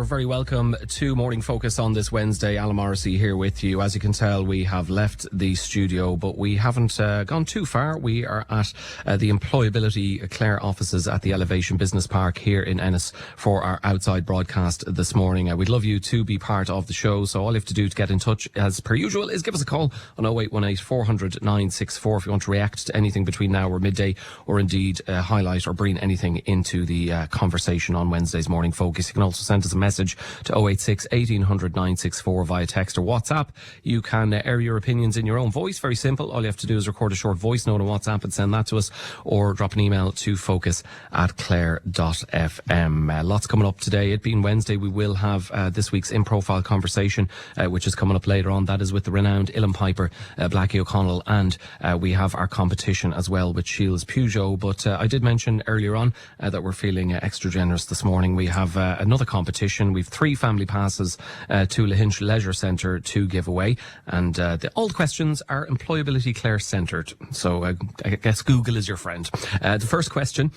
you're very welcome to Morning Focus on this Wednesday. Alan Morrissey here with you. As you can tell, we have left the studio, but we haven't gone too far. We are at the EmployAbility Clare offices at the Elevation Business Park here in Ennis for our outside broadcast this morning. We'd love you to be part of the show, so all you have to do to get in touch, as per usual, is give us a call on 0818 400 964 if you want to react to anything between now or midday, or indeed highlight or bring anything into the conversation on Wednesday's Morning Focus. You can also send us a message to 086 1800 964 via text or WhatsApp. You can air your opinions in your own voice. Very simple. All you have to do is record a short voice note on WhatsApp and send that to us, or drop an email to focus@clare.fm. Lots coming up today. It being Wednesday, we will have this week's In Profile conversation, which is coming up later on. That is with the renowned Ilham Piper, Blackie O'Connell, and we have our competition as well with Shields Peugeot. But I did mention earlier on that we're feeling extra generous this morning. We have another competition. We've 3 family passes to Lahinch Leisure Centre to give away, and all the questions are EmployAbility Clare centred, so I guess Google is your friend. The first question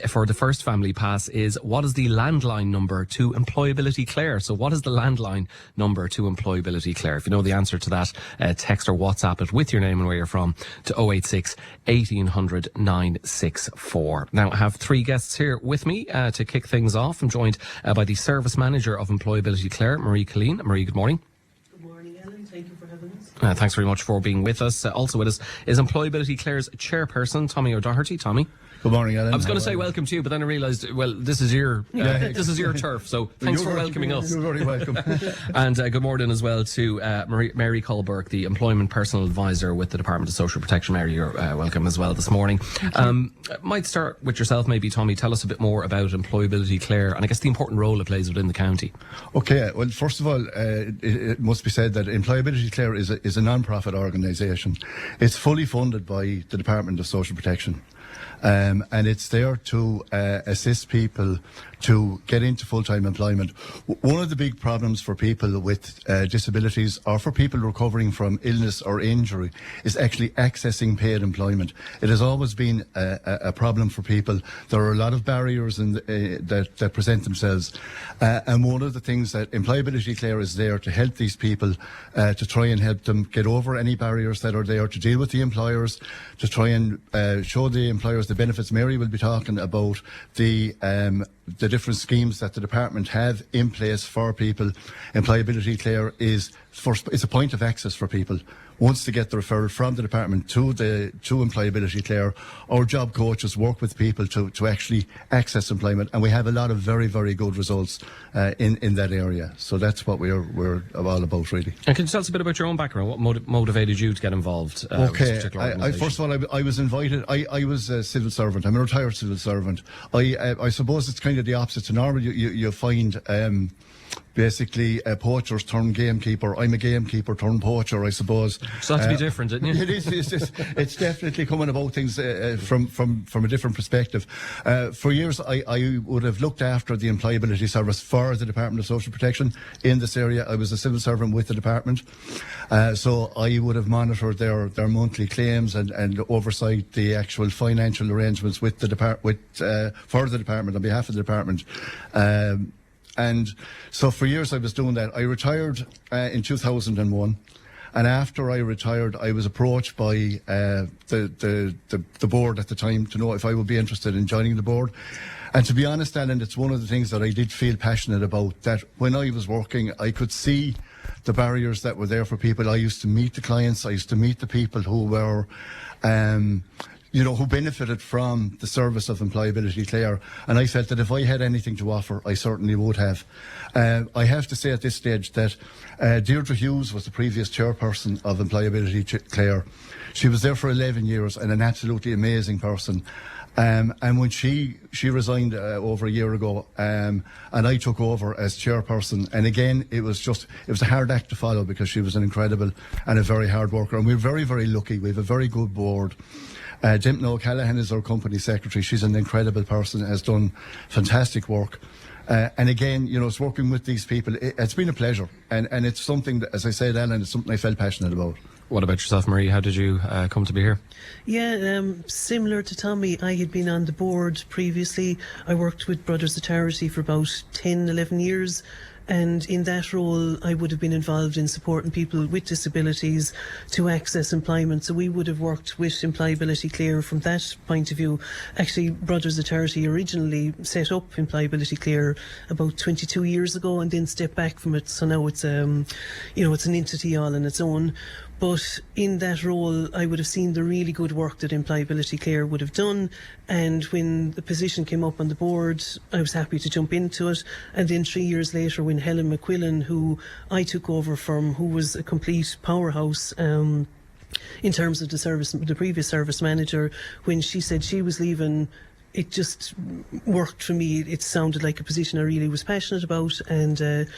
for the first family pass is, what is the landline number to EmployAbility Clare? So what is the landline number to EmployAbility Clare? If you know the answer to that, text or WhatsApp it with your name and where you're from to 086 1800 964. Now, I have 3 guests here with me to kick things off. I'm joined by the Service Manager of EmployAbility Clare, Marie Killeen. Marie, good morning. Good morning, Ellen. Thank you for having us. Thanks very much for being with us. Also with us is EmployAbility Clare's Chairperson, Tommy O'Doherty. Tommy. Good morning, Alan. I was going to say welcome to you, but then I realised, well, this is your this is your turf, so thanks for welcoming us. You're very welcome. And good morning as well to Mary Coll-Burke, the Employment Personal Advisor with the Department of Social Protection. Mary, you're welcome as well this morning. Might start with yourself, maybe, Tommy. Tell us a bit more about EmployAbility Clare and I guess the important role it plays within the county. Okay, well, first of all, it must be said that EmployAbility Clare is a non-profit organisation. It's fully funded by the Department of Social Protection. And it's there to assist people to get into full-time employment. One of the big problems for people with disabilities, or for people recovering from illness or injury, is actually accessing paid employment. It has always been a problem for people. There are a lot of barriers that present themselves. And one of the things that EmployAbility Clare is there to help these people, to try and help them get over any barriers that are there, to deal with the employers, to try and show the employers the benefits. Mary will be talking about the different schemes that the department have in place for people. EmployAbility Clare is a point of access for people. Once they get the referral from the department to EmployAbility Clare, our job coaches work with people to actually access employment, and we have a lot of very, very good results in that area. So that's what we're all about, really. And can you tell us a bit about your own background? What motivated you to get involved with this particular organisation? First of all, I was invited. I was a civil servant. I'm a retired civil servant. I suppose it's kind of the opposite to normal. You find basically a poacher's turned gamekeeper. I'm a gamekeeper turned poacher, I suppose. So that's to be different, isn't it? It is. It's definitely coming about things from a different perspective. For years, I would have looked after the employability service for the Department of Social Protection in this area. I was a civil servant with the department, so I would have monitored their monthly claims and oversight the actual financial arrangements with the for the department on behalf of the department. And so for years I was doing that. I retired in 2001, and after I retired, I was approached by the board at the time to know if I would be interested in joining the board. And to be honest, Alan, it's one of the things that I did feel passionate about, that when I was working, I could see the barriers that were there for people. I used to meet the clients, I used to meet the people who were who benefited from the service of EmployAbility Clare, and I felt that if I had anything to offer, I certainly would have. I have to say at this stage that Deirdre Hughes was the previous chairperson of EmployAbility Clare. She was there for 11 years and an absolutely amazing person. And when she resigned over a year ago, and I took over as chairperson, and again, it was a hard act to follow because she was an incredible and a very hard worker, and we're very, very lucky. We have a very good board. Jim O'Callaghan is our company secretary. She's an incredible person, has done fantastic work. And again, it's working with these people. It's been a pleasure. And it's something that, as I said, Alan, it's something I felt passionate about. What about yourself, Marie? How did you come to be here? Yeah, similar to Tommy, I had been on the board previously. I worked with Brothers of Charity for about 10, 11 years. And in that role, I would have been involved in supporting people with disabilities to access employment. So we would have worked with EmployAbility Clare from that point of view. Actually, Brothers Authority originally set up EmployAbility Clare about 22 years ago and then stepped back from it. So now it's, it's an entity all on its own. But in that role, I would have seen the really good work that EmployAbility Clare would have done. And when the position came up on the board, I was happy to jump into it. And then 3 years later, when Helen McQuillan, who I took over from, who was a complete powerhouse, in terms of the previous service manager, when she said she was leaving, it just worked for me. It sounded like a position I really was passionate about, and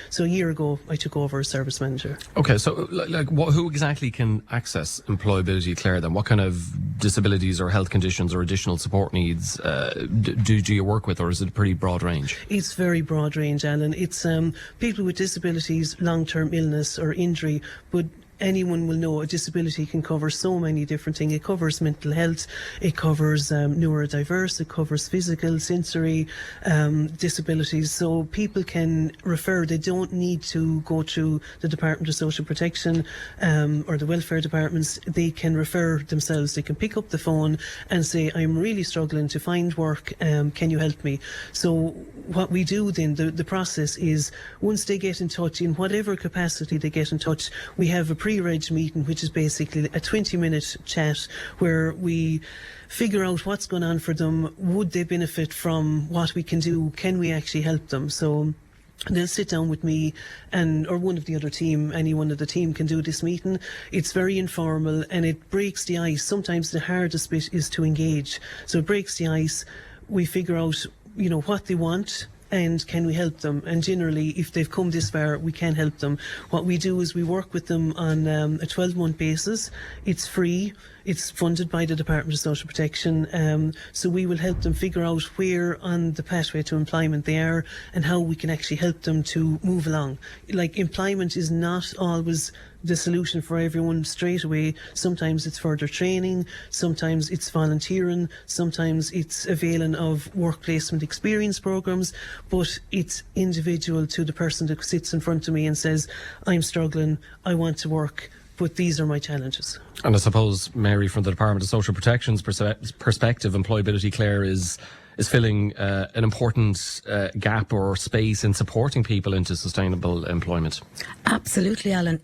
so a year ago I took over as service manager. Okay, so who exactly can access EmployAbility Clare then? What kind of disabilities or health conditions or additional support needs do you work with, or is it a pretty broad range? It's very broad range, Alan. It's people with disabilities, long-term illness or injury, but anyone will know a disability can cover so many different things. It covers mental health, it covers neurodiverse, it covers physical, sensory disabilities. So people can refer. They don't need to go through the Department of Social Protection or the welfare departments. They can refer themselves. They can pick up the phone and say, I'm really struggling to find work. Can you help me? So what we do then, the process is, once they get in touch, in whatever capacity they get in touch, we have a pre-reg meeting, which is basically a 20-minute chat where we figure out what's going on for them. Would they benefit from what we can do? Can we actually help them? So they'll sit down with me or one of the other team. Anyone of the team can do this meeting. It's very informal and it breaks the ice. Sometimes the hardest bit is to engage. So it breaks the ice. We figure out, what they want, and can we help them? And generally, if they've come this far, we can help them. What we do is we work with them on a 12-month basis. It's free. It's funded by the Department of Social Protection. So we will help them figure out where on the pathway to employment they are and how we can actually help them to move along. Like, employment is not always the solution for everyone straight away. Sometimes it's further training, sometimes it's volunteering, sometimes it's availing of work placement experience programs, but it's individual to the person that sits in front of me and says, I'm struggling, I want to work, but these are my challenges. And I suppose, Mary, from the Department of Social Protection's perspective, EmployAbility Clare is filling an important gap or space in supporting people into sustainable employment. Absolutely, Alan.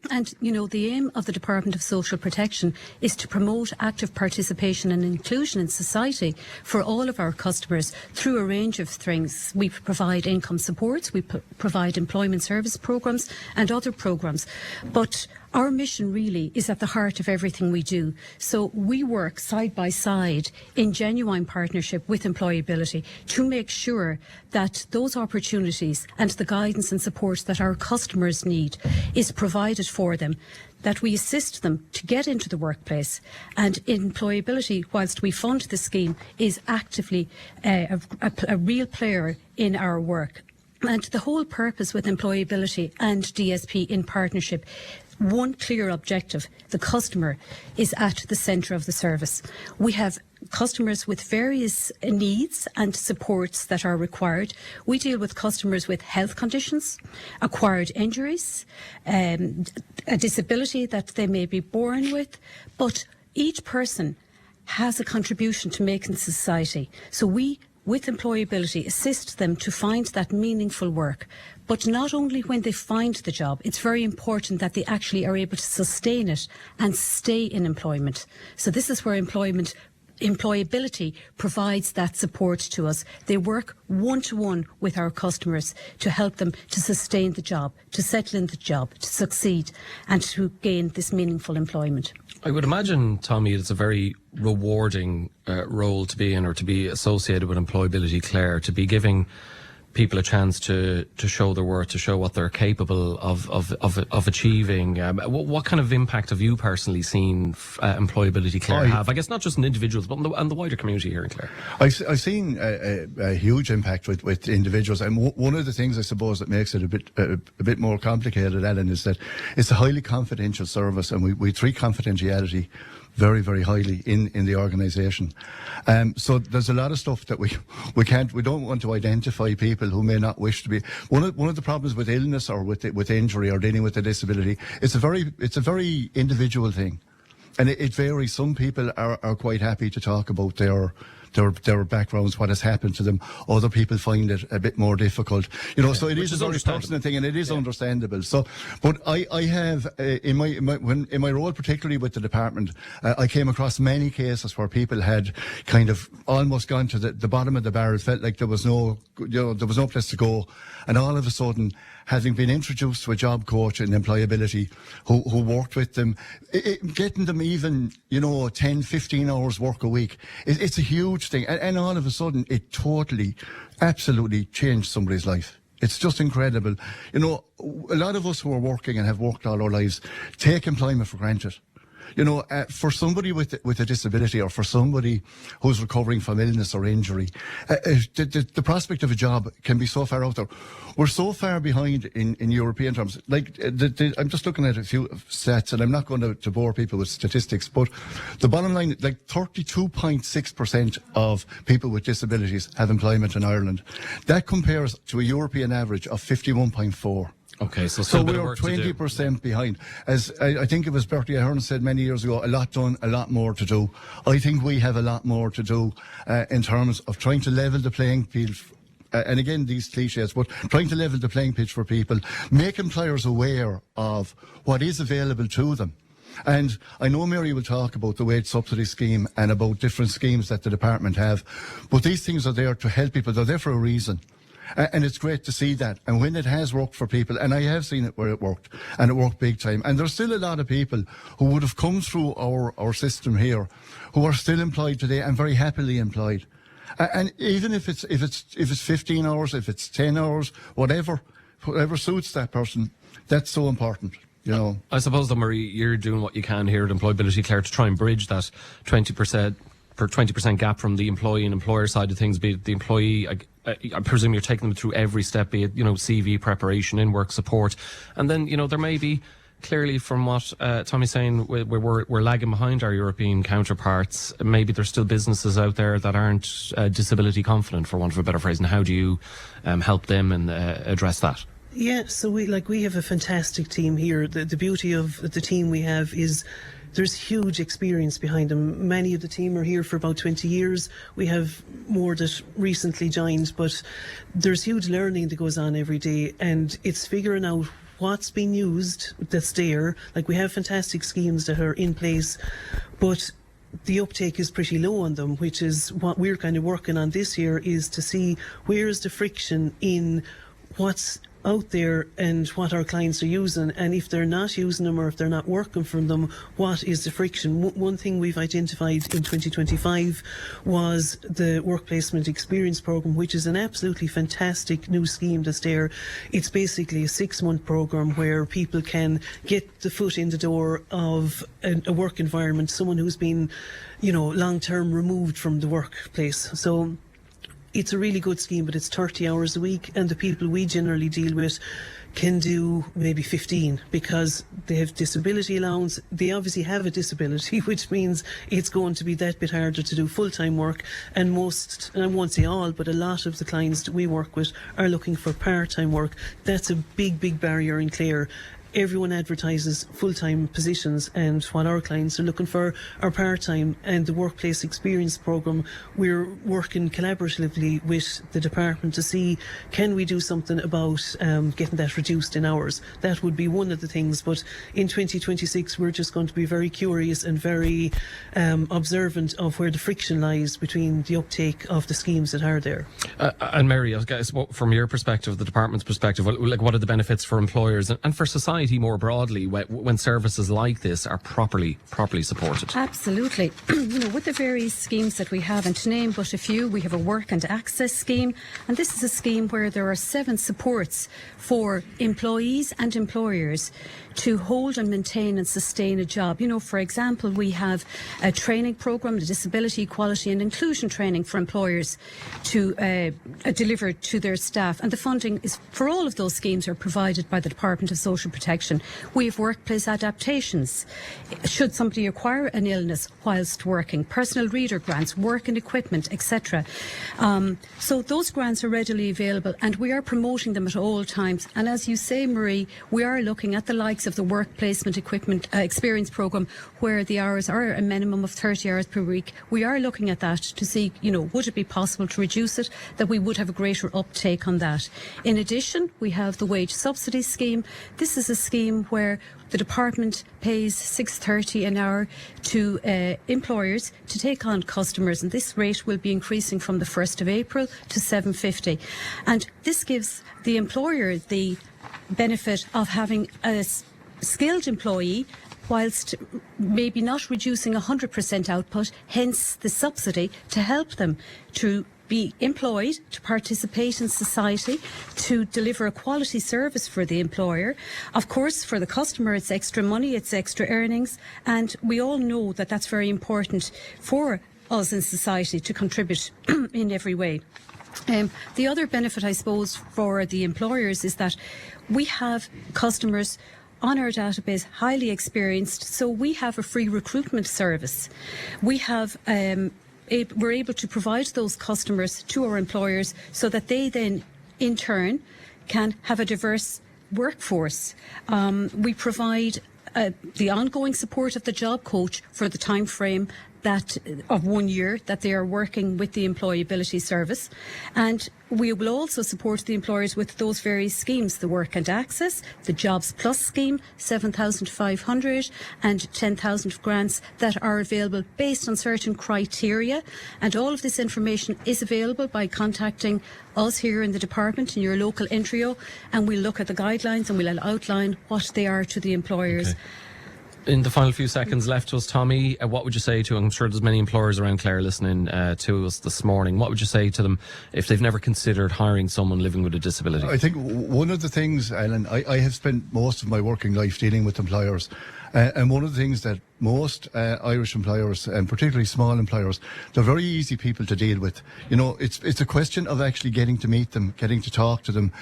And, the aim of the Department of Social Protection is to promote active participation and inclusion in society for all of our customers through a range of things. We provide income supports, we provide employment service programmes and other programmes. But our mission really is at the heart of everything we do. So we work side by side in genuine partnership with EmployAbility to make sure that those opportunities and the guidance and support that our customers need is provided for them, that we assist them to get into the workplace. And EmployAbility, whilst we fund the scheme, is actively a real player in our work. And the whole purpose with EmployAbility and DSP in partnership, one clear objective: the customer is at the centre of the service. We have customers with various needs and supports that are required. We deal with customers with health conditions, acquired injuries, a disability that they may be born with, but each person has a contribution to make in society. So we, with EmployAbility, assist them to find that meaningful work. But not only when they find the job, it's very important that they actually are able to sustain it and stay in employment. So this is where EmployAbility provides that support to us. They work one-to-one with our customers to help them to sustain the job, to settle in the job, to succeed and to gain this meaningful employment. I would imagine, Tommy, it's a very rewarding role to be in, or to be associated with EmployAbility Clare, to be giving people a chance to show their worth, to show what they're capable of achieving. What kind of impact have you personally seen EmployAbility Clare have? I guess not just in individuals, but in the wider community here in Clare. I've seen a huge impact with individuals, and one of the things I suppose that makes it a bit more complicated, Ellen, is that it's a highly confidential service, and we treat confidentiality very, very highly in the organisation. So there's a lot of stuff that we don't want to identify people who may not wish to be. One of the problems with illness or with injury or dealing with a disability, it's a very individual thing. And it varies. Some people are quite happy to talk about their backgrounds, what has happened to them. Other people find it a bit more difficult. So it is a very personal thing, and it is understandable. So, but I have in my role, particularly with the department, I came across many cases where people had kind of almost gone to the bottom of the barrel, felt like there was no place to go, and all of a sudden, having been introduced to a job coach in employability who worked with them, getting them even, 10, 15 hours work a week, it's a huge thing. And all of a sudden, it totally, absolutely changed somebody's life. It's just incredible. A lot of us who are working and have worked all our lives take employment for granted. For somebody with a disability, or for somebody who's recovering from illness or injury, the prospect of a job can be so far out there. We're so far behind in European terms. Like, I'm just looking at a few stats, and I'm not going to bore people with statistics, but the bottom line, like 32.6% of people with disabilities have employment in Ireland. That compares to a European average of 51.4%. Okay, so we're 20% behind. As I think it was Bertie Ahern said many years ago, a lot done, a lot more to do. I think we have a lot more to do in terms of trying to level the playing field. And again, these cliches, but trying to level the playing pitch for people, make employers aware of what is available to them. And I know Mary will talk about the wage subsidy scheme and about different schemes that the department have, but these things are there to help people. They're there for a reason. And it's great to see that. And when it has worked for people, and I have seen it where it worked, and it worked big time. And there's still a lot of people who would have come through our system here who are still employed today and very happily employed. And even if it's 15 hours, if it's 10 hours, whatever suits that person, that's so important. I suppose, though, Marie, you're doing what you can here at EmployAbility Clare to try and bridge that 20% gap from the employee and employer side of things, be it the employee. I presume you're taking them through every step, be it, CV preparation, in-work support. And then, there may be, clearly from what Tommy's saying, we're lagging behind our European counterparts. Maybe there's still businesses out there that aren't disability confident, for want of a better phrase. And how do you help them and address that? Yeah, so we have a fantastic team here. The beauty of the team we have is there's huge experience behind them. Many of the team are here for about 20 years. We have more that recently joined, but there's huge learning that goes on every day, and it's figuring out what's being used that's there. Like, we have fantastic schemes that are in place, but the uptake is pretty low on them, which is what we're kind of working on this year, is to see where is the friction in what's out there and what our clients are using, and if they're not using them or if they're not working from them, what is the friction? One thing we've identified in 2025 was the Work Placement Experience Programme, which is an absolutely fantastic new scheme that's there. It's basically a 6-month programme where people can get the foot in the door of a work environment, someone who's been, long-term removed from the workplace. So it's a really good scheme, but it's 30 hours a week, and the people we generally deal with can do maybe 15 because they have disability allowance. They obviously have a disability, which means it's going to be that bit harder to do full-time work. And most, and I won't say all, but a lot of the clients that we work with are looking for part-time work. That's a big, big barrier in Clare. Everyone advertises full-time positions, and what our clients are looking for are part-time. And the Workplace Experience Programme, we're working collaboratively with the department to see, can we do something about getting that reduced in hours? That would be one of the things, but in 2026 we're just going to be very curious and very observant of where the friction lies between the uptake of the schemes that are there. And Mary, I guess, from your perspective, the department's perspective, what are the benefits for employers and for society more broadly when services like this are properly supported? Absolutely. With the various schemes that we have, and to name but a few, we have a work and access scheme, and this is a scheme where there are 7 supports for employees and employers to hold and maintain and sustain a job. For example, we have a training programme, the disability, equality and inclusion training for employers to deliver to their staff, and the funding is for all of those schemes are provided by the Department of Social Protection protection. We have workplace adaptations. Should somebody acquire an illness whilst working, personal reader grants, work and equipment, etc. So those grants are readily available, and we are promoting them at all times. And as you say, Marie, we are looking at the likes of the Work Placement Equipment Experience Programme, where the hours are a minimum of 30 hours per week. We are looking at that to see, would it be possible to reduce it, that we would have a greater uptake on that. In addition, we have the wage subsidy scheme. This is a scheme where the department pays $6.30 an hour to employers to take on customers, and this rate will be increasing from the 1st of April to $7.50. And this gives the employer the benefit of having a skilled employee whilst maybe not reducing 100% output, hence the subsidy to help them to be employed, to participate in society, to deliver a quality service for the employer. Of course, for the customer, it's extra money, it's extra earnings, and we all know that that's very important for us in society to contribute in every way. The other benefit, I suppose, for the employers is that we have customers on our database, highly experienced, so we have a free recruitment service. We have we're able to provide those customers to our employers so that they then, in turn, can have a diverse workforce. We provide the ongoing support of the job coach for the time frame of 1 year that they are working with the employability service, and we will also support the employers with those various schemes: the Work and Access, the Jobs Plus scheme, 7,500 and 10,000 grants that are available based on certain criteria. And all of this information is available by contacting us here in the department in your local Intrio, and we'll look at the guidelines and we'll outline what they are to the employers. Okay. In the final few seconds left to us, Tommy, what would you say to, I'm sure there's many employers around Clare listening to us this morning, what would you say to them if they've never considered hiring someone living with a disability? I think one of the things, Alan, I have spent most of my working life dealing with employers, and one of the things that most Irish employers, and particularly small employers, they're very easy people to deal with. It's a question of actually getting to meet them, getting to talk to them.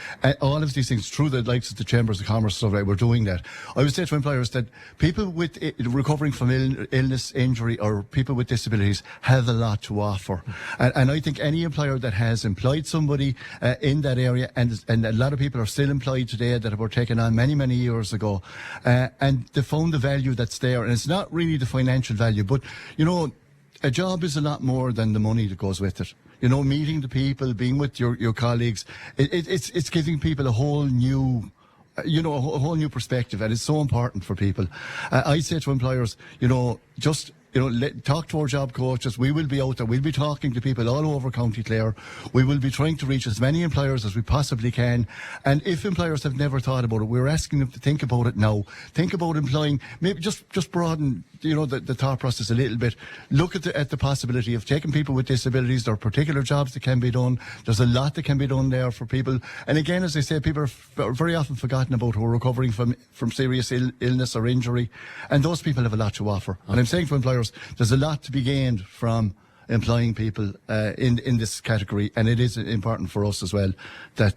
All of these things, through the likes of the Chambers of Commerce stuff, right, we're doing that. I would say to employers that people with recovering from illness, injury, or people with disabilities have a lot to offer. And I think any employer that has employed somebody in that area, and a lot of people are still employed today that were taken on many, many years ago, and they found the value that's there. And it's not really the financial value, but a job is a lot more than the money that goes with it. Meeting the people, being with your colleagues, it's giving people a whole new a whole new perspective, and it's so important for people. I say to employers, just talk to our job coaches. We will be out there. We'll be talking to people all over County Clare. We will be trying to reach as many employers as we possibly can. And if employers have never thought about it, we're asking them to think about it now. Think about employing, maybe just broaden, the thought process a little bit. Look at the possibility of taking people with disabilities. There are particular jobs that can be done. There's a lot that can be done there for people. And again, as I say, people are very often forgotten about who are recovering from serious illness or injury. And those people have a lot to offer. And I'm saying to employers, there's a lot to be gained from employing people in this category, and it is important for us as well that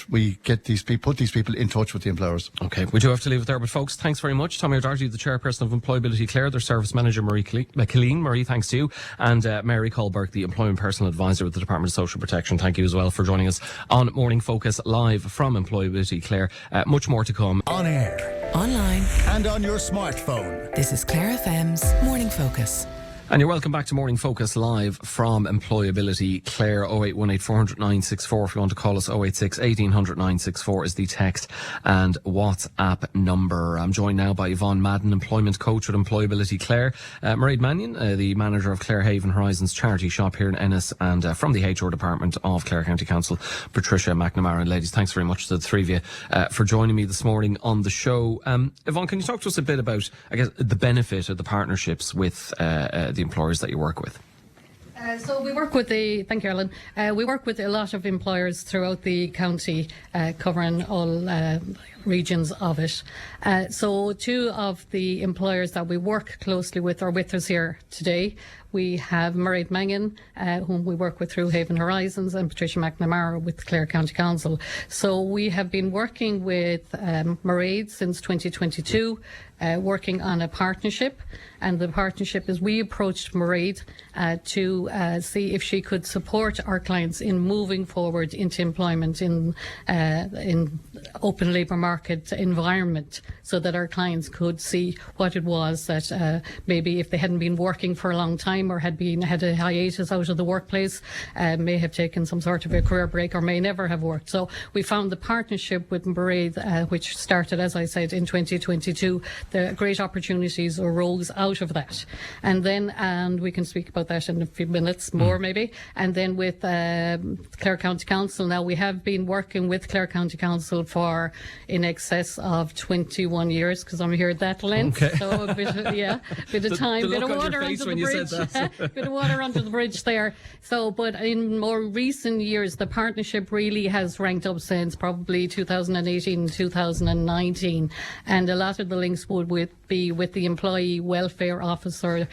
we get put these people in touch with the employers. Okay, we do have to leave it there, but folks, thanks very much. Tommy O'Doherty, the Chairperson of EmployAbility Clare, their Service Manager Marie Killeen. Marie, thanks to you, and Mary Coll-Burke, the Employment Personal Advisor with the Department of Social Protection. Thank you as well for joining us on Morning Focus live from EmployAbility Clare. Much more to come. On air, online, and on your smartphone. This is Clare FM's Morning Focus. And you're welcome back to Morning Focus live from EmployAbility Clare. 0818 400 964 if you want to call us. 086 1800 964 is the text and WhatsApp number. I'm joined now by Yvonne Madden, Employment Coach with EmployAbility Clare. Mairead Mannion, the Manager of Clare Haven Horizons Charity Shop here in Ennis, and from the HR Department of Clare County Council, Patricia McNamara. And ladies, thanks very much to the three of you for joining me this morning on the show. Yvonne, can you talk to us a bit about, I guess, the benefit of the partnerships with the employers that you work with? So we work with thank you, Ellen. We work with a lot of employers throughout the county, covering all regions of it. So two of the employers that we work closely with are with us here today. we have Mairead Mannion, whom we work with through Haven Horizons, and Patricia McNamara with Clare County Council. So we have been working with Mairead since 2022, working on a partnership. And the partnership is we approached Mairead to see if she could support our clients in moving forward into employment in open labour market environment, so that our clients could see what it was that maybe if they hadn't been working for a long time or had a hiatus out of the workplace, may have taken some sort of a career break or may never have worked. So we found the partnership with Mairead, which started, as I said, in 2022. The great opportunities arose out of that. And we can speak about that in a few minutes more maybe. And then with Clare County Council, now we have been working with Clare County Council for in excess of 21 years, because I'm here that length. Okay. So a bit of time, bit of water under the bridge. Bit of water under the bridge there. So, but in more recent years, the partnership really has ranked up since probably 2018, 2019. And a lot of the links would be with the Employee Welfare Officer,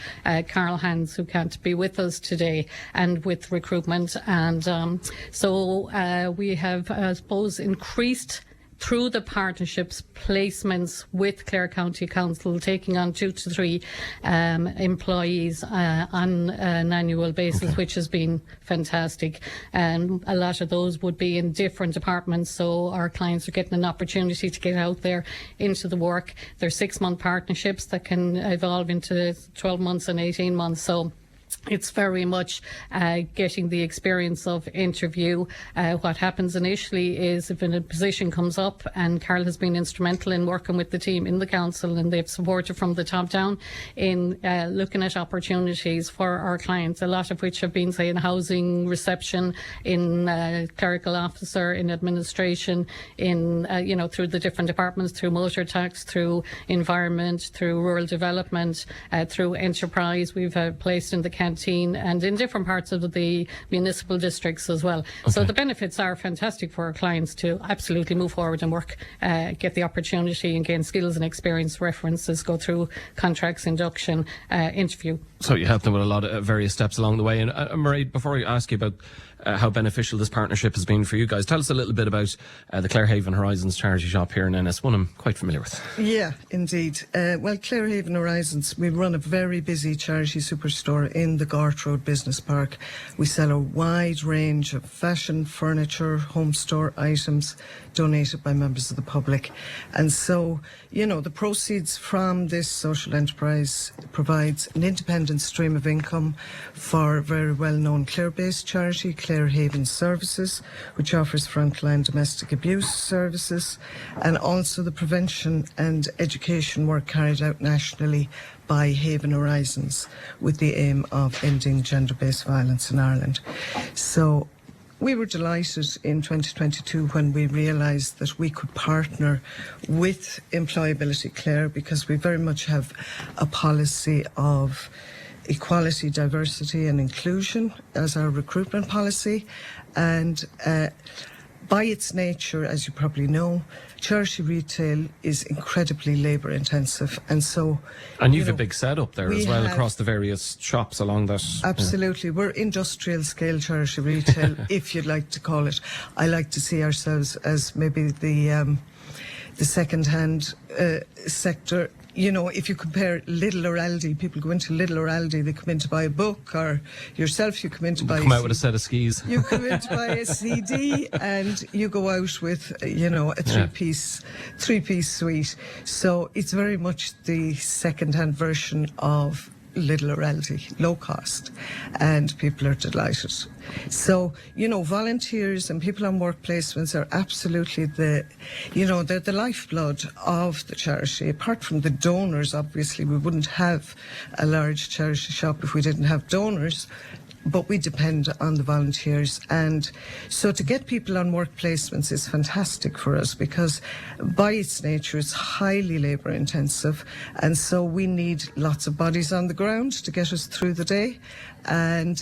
Carl Hans, who can't be with us today, and with recruitment. And so we have, I suppose, increased through the partnerships placements with Clare County Council, taking on 2 to 3 employees on an annual basis, which has been fantastic. And a lot of those would be in different departments, so our clients are getting an opportunity to get out there into the work. They're 6-month partnerships that can evolve into 12 months and 18 months. So it's very much getting the experience of interview. What happens initially is if a position comes up, and Carl has been instrumental in working with the team in the council, and they've supported from the top down in looking at opportunities for our clients, a lot of which have been, say, in housing, reception, in clerical officer, in administration, in through the different departments, through motor tax, through environment, through rural development, through enterprise. We've placed in the canteen and in different parts of the municipal districts as well. Okay. So the benefits are fantastic for our clients to absolutely move forward and work, get the opportunity and gain skills and experience, references, go through contracts, induction, interview. So you help them with a lot of various steps along the way. And Mairead, before I ask you about how beneficial this partnership has been for you guys, tell us a little bit about the Clare Haven Horizons charity shop here in Ennis, one I'm quite familiar with. Yeah, indeed. Well, Clare Haven Horizons, we run a very busy charity superstore in the Gart Road Business Park. We sell a wide range of fashion, furniture, home store items donated by members of the public. And so, the proceeds from this social enterprise provides an independent stream of income for a very well-known Clare-based charity, Clare Haven Services, which offers frontline domestic abuse services, and also the prevention and education work carried out nationally by Haven Horizons with the aim of ending gender-based violence in Ireland. So we were delighted in 2022 when we realised that we could partner with EmployAbility Clare, because we very much have a policy of equality, diversity and inclusion as our recruitment policy. And by its nature, as you probably know, charity retail is incredibly labour intensive, and so... And you've a big setup there as well across the various shops along that... Absolutely. Yeah. We're industrial scale charity retail, if you'd like to call it. I like to see ourselves as maybe the second-hand sector. If you compare Lidl or Aldi, people go into Lidl or Aldi, they come in to buy a book, or yourself, you come in to buy... Come out with a set of skis. You come in to buy a CD, and you go out with, a three-piece suite. So it's very much the second-hand version of Lidl or Aldi, low cost, and people are delighted. So, volunteers and people on work placements are absolutely they're the lifeblood of the charity. Apart from the donors, obviously, we wouldn't have a large charity shop if we didn't have donors, but we depend on the volunteers. And so to get people on work placements is fantastic for us, because by its nature it's highly labour intensive, and so we need lots of bodies on the ground to get us through the day. And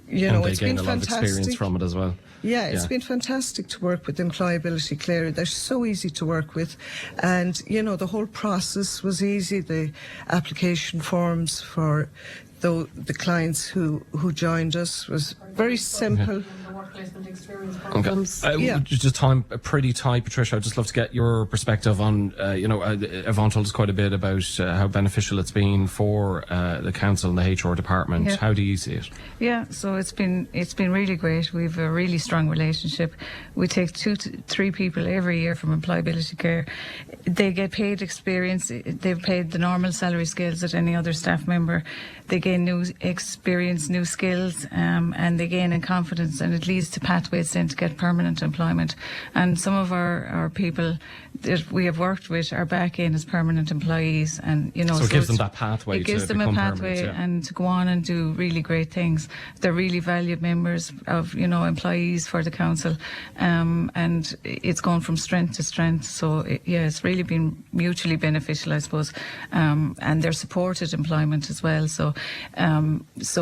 it's been fantastic. A lot of experience from it as well. Yeah, it's been fantastic to work with EmployAbility Clare. They're so easy to work with, and the whole process was easy. The application forms for though the clients who joined us was very simple. Just time pretty tight, Patricia. I'd just love to get your perspective on, Yvonne told us quite a bit about how beneficial it's been for the council and the HR department. Yeah. How do you see it? Yeah, so it's been really great. We've a really strong relationship. We take 2 to 3 people every year from EmployAbility Clare. They get paid experience. They've paid the normal salary scales that any other staff member. They gain new experience, new skills, and they gain in confidence, and it leads to pathways then to get permanent employment. And some of our people that we have worked with are back in as permanent employees, and so it gives them that pathway. It gives them a pathway and to go on and do really great things. They're really valued members of employees for the council, and it's gone from strength to strength. So it's really been mutually beneficial, I suppose, and they're supported employment as well. So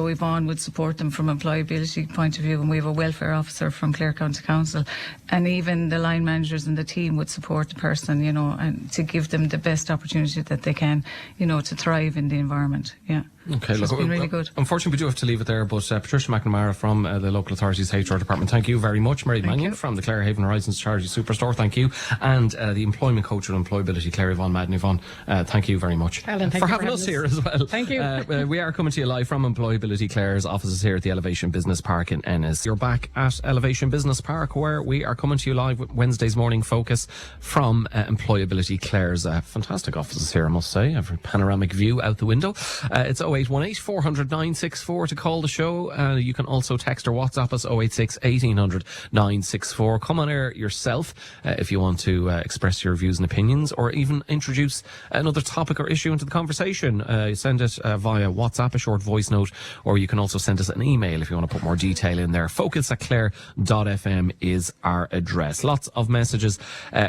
Yvonne would support them from employability point of view, and we have a welfare officer from Clare County Council, and even the line managers and the team would support the person, and to give them the best opportunity that they can, to thrive in the environment. Yeah. Okay, it's been really good. Unfortunately, we do have to leave it there, but Patricia McNamara from the local authority's HR department, thank you very much. Mairead Mannion from the Clare Haven Horizons Charity Superstore, thank you. And the employment coach at EmployAbility Clare, Yvonne Madden. Yvonne, thank you very much for having us here as well. Thank you. We are coming to you live from EmployAbility Clare's offices here at the Elevation Business Park in Ennis. You're back at Elevation Business Park, where we are coming to you live with Wednesday's morning focus from EmployAbility Clare's fantastic offices here, I must say. Every panoramic view out the window. It's 0818 400 964 to call the show. You can also text or WhatsApp us 086 1800 964. Come on air yourself if you want to express your views and opinions, or even introduce another topic or issue into the conversation. Send it via WhatsApp, a short voice note, or you can also send us an email if you want to put more detail in there. focus@clare.fm is our address. Lots of messages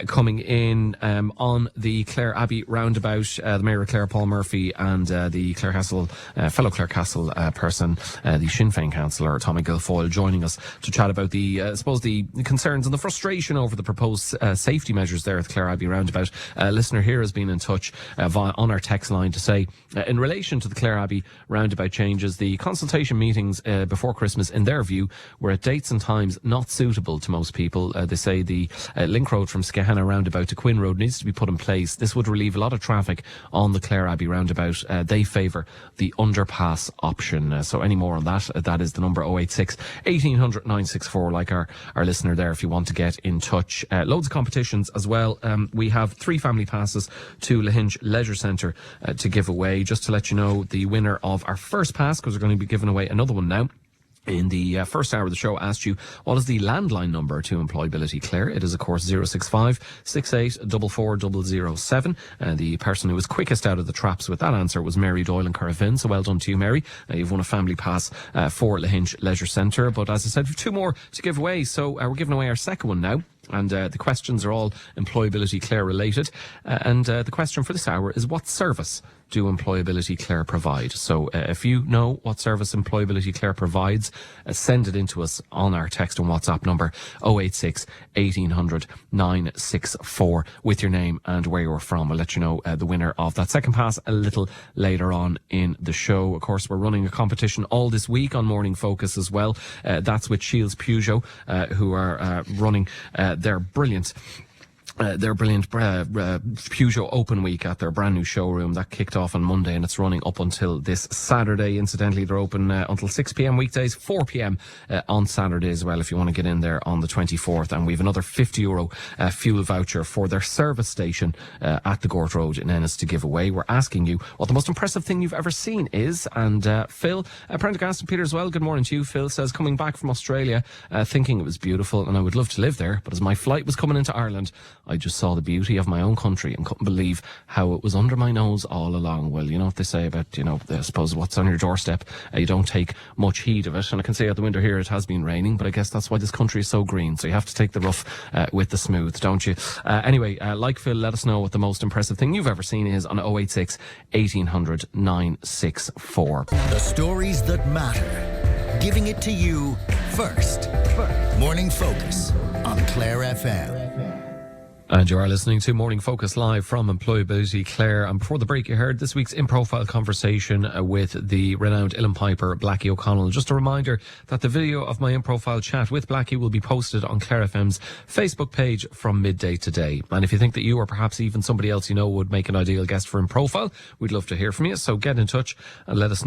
coming in on the Clare Abbey roundabout. The Mayor of Clare, Paul Murphy, and the Clare Castle fellow Clare Castle person, the Sinn Féin councillor Tommy Guilfoyle, joining us to chat about the concerns and the frustration over the proposed safety measures there at the Clare Abbey roundabout. A listener here has been in touch on our text line to say, in relation to the Clare Abbey roundabout changes, the consultation meetings before Christmas, in their view, were at dates and times not suitable to most people. They say the link road from Skehanna roundabout to Quinn Road needs to be put in place. This would relieve a lot of traffic on the Clare Abbey roundabout. They favour the underpass option. So any more on that, that is the number 086 1800 964, like our listener there, if you want to get in touch. Loads of competitions as well. We have 3 family passes to Lahinch Leisure Centre to give away. Just to let you know, the winner of our first pass, because we're going to be giving away another one now, in the first hour of the show, asked you what is the landline number to EmployAbility Clare. It is, of course, 065 68 44 007. The person who was quickest out of the traps with that answer was Mary Doyle in Corrafin. So well done to you, Mary. You've won a family pass for Lahinch Leisure Centre. But as I said, we've 2 more to give away. So we're giving away our second one now. And the questions are all EmployAbility Clare related. And the question for this hour is, what service do EmployAbility Clare provide? So if you know what service EmployAbility Clare provides, send it into us on our text and WhatsApp number 086 1800 964 with your name and where you're from. We'll let you know the winner of that second pass a little later on in the show. Of course, we're running a competition all this week on Morning Focus as well. That's with Shields Peugeot, who are running their brilliant Peugeot Open Week at their brand new showroom. That kicked off on Monday and it's running up until this Saturday. Incidentally, they're open until 6 p.m. weekdays, 4 p.m. On Saturday as well, if you want to get in there on the 24th. And we have another €50 fuel voucher for their service station at the Gort Road in Ennis to give away. We're asking you what the most impressive thing you've ever seen is. And Phil, Prendergast and Peter as well, good morning to you. Phil says, coming back from Australia, thinking it was beautiful and I would love to live there, but as my flight was coming into Ireland, I just saw the beauty of my own country and couldn't believe how it was under my nose all along. Well, you know what they say about, I suppose what's on your doorstep, you don't take much heed of it. And I can see out the window here it has been raining, but I guess that's why this country is so green. So you have to take the rough with the smooth, don't you? Anyway, like Phil, let us know what the most impressive thing you've ever seen is on 086 1800 964. The stories that matter. Giving it to you first. Morning Focus on Clare FM. And you are listening to Morning Focus live from EmployAbility Clare. And before the break, you heard this week's in-profile conversation with the renowned uilleann piper, Blackie O'Connell. Just a reminder that the video of my in-profile chat with Blackie will be posted on Clare FM's Facebook page from midday today. And if you think that you or perhaps even somebody else you know would make an ideal guest for in-profile, we'd love to hear from you. So get in touch and let us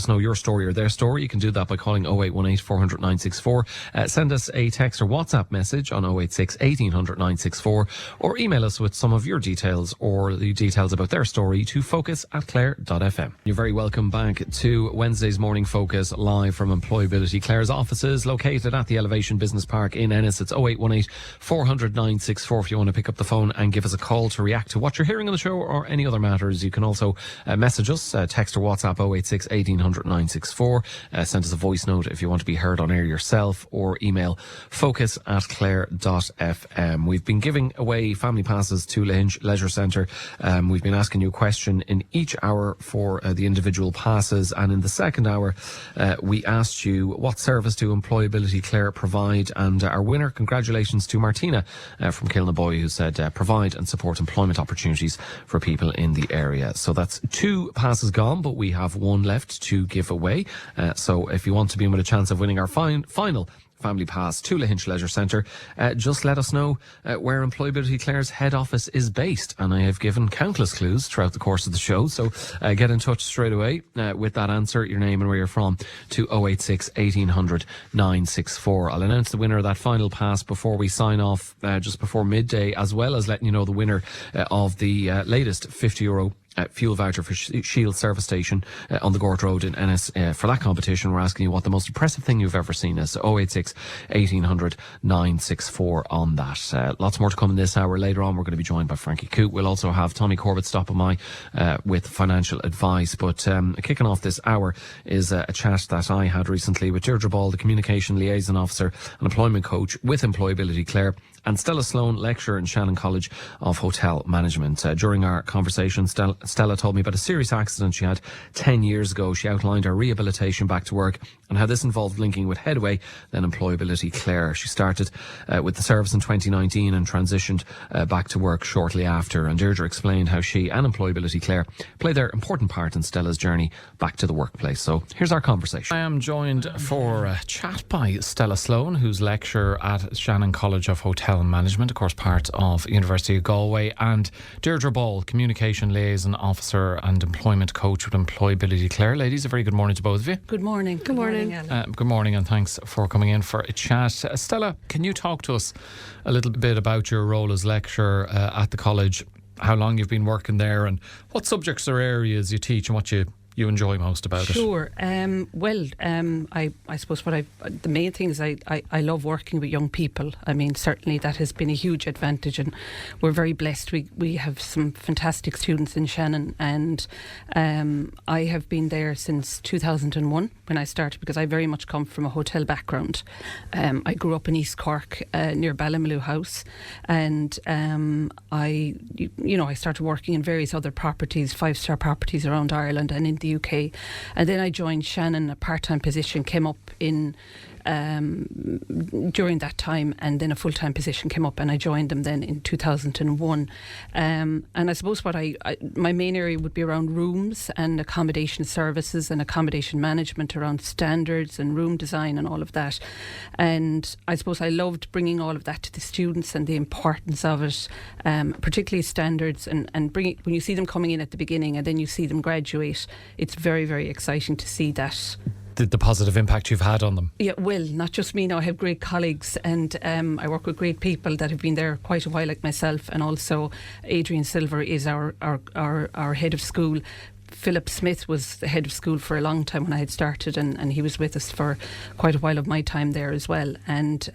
know your story or their story. You can do that by calling 0818 400 964. Send us a text or WhatsApp message on 086 1800 964. Or email us with some of your details or the details about their story to focus@clare.fm. You're very welcome back to Wednesday's Morning Focus live from EmployAbility Clare's offices located at the Elevation Business Park in Ennis. It's 0818 400 964 if you want to pick up the phone and give us a call to react to what you're hearing on the show or any other matters. You can also message us, text or WhatsApp 086 1800 964. Send us a voice note if you want to be heard on air yourself, or email focus@clare.fm. We've been giving away family passes to Lahinch Leisure Centre. We've been asking you a question in each hour for the individual passes, and in the second hour we asked you what service do EmployAbility Clare provide, and our winner, congratulations to Martina from Kilnaboy, who said provide and support employment opportunities for people in the area. So that's 2 passes gone, but we have 1 left to give away. So if you want to be in with a chance of winning our final family pass to Lahinch Leisure Centre, just let us know where EmployAbility Clare's head office is based, and I have given countless clues throughout the course of the show, so get in touch straight away with that answer, your name and where you're from, to 086 1800 964. I'll announce the winner of that final pass before we sign off just before midday, as well as letting you know the winner of the latest €50 fuel voucher for Shield Service Station on the Gort Road in Ennis. For that competition, we're asking you what the most impressive thing you've ever seen is. 086 1800 964 on that. Lots more to come in this hour. Later on, we're going to be joined by Frankie Coote. We'll also have Tommy Corbett stopping by with financial advice. But kicking off this hour is a chat that I had recently with Deirdre Ball, the Communication Liaison Officer and Employment Coach with EmployAbility Clare, and Stella Sloan, lecturer in Shannon College of Hotel Management. During our conversation, Stella told me about a serious accident she had 10 years ago. She outlined her rehabilitation back to work and how this involved linking with Headway, then EmployAbility Clare. She started with the service in 2019 and transitioned back to work shortly after. And Deirdre explained how she and EmployAbility Clare play their important part in Stella's journey back to the workplace. So here's our conversation. I am joined for a chat by Stella Sloan, who's lecturer at Shannon College of Hotel Management, of course part of University of Galway, and Deirdre Ball, Communication Liaison Officer and Employment Coach with EmployAbility Clare. Ladies, a very good morning to both of you. Good morning. Good morning. Good morning, and thanks for coming in for a chat. Stella, can you talk to us a little bit about your role as lecturer at the college, how long you've been working there, and what subjects or areas you teach and what you enjoy most about it? Sure. I suppose the main thing is I love working with young people. I mean, certainly that has been a huge advantage, and we're very blessed. We have some fantastic students in Shannon, and I have been there since 2001 when I started, because I very much come from a hotel background. I grew up in East Cork near Ballymaloe House, and I started working in various other properties, 5-star properties around Ireland and in the UK, and then I joined Shannon. A part-time position came up in during that time, and then a full-time position came up, and I joined them then in 2001. And I suppose what my main area would be around rooms and accommodation services and accommodation management, around standards and room design and all of that. And I suppose I loved bringing all of that to the students and the importance of it, particularly standards, and bring it, when you see them coming in at the beginning and then you see them graduate, it's very, very exciting to see that. The positive impact you've had on them. Yeah, well, not just me now. I have great colleagues, and I work with great people that have been there quite a while, like myself, and also Adrian Silver is our head of school. Philip Smith was the head of school for a long time when I had started, and he was with us for quite a while of my time there as well. And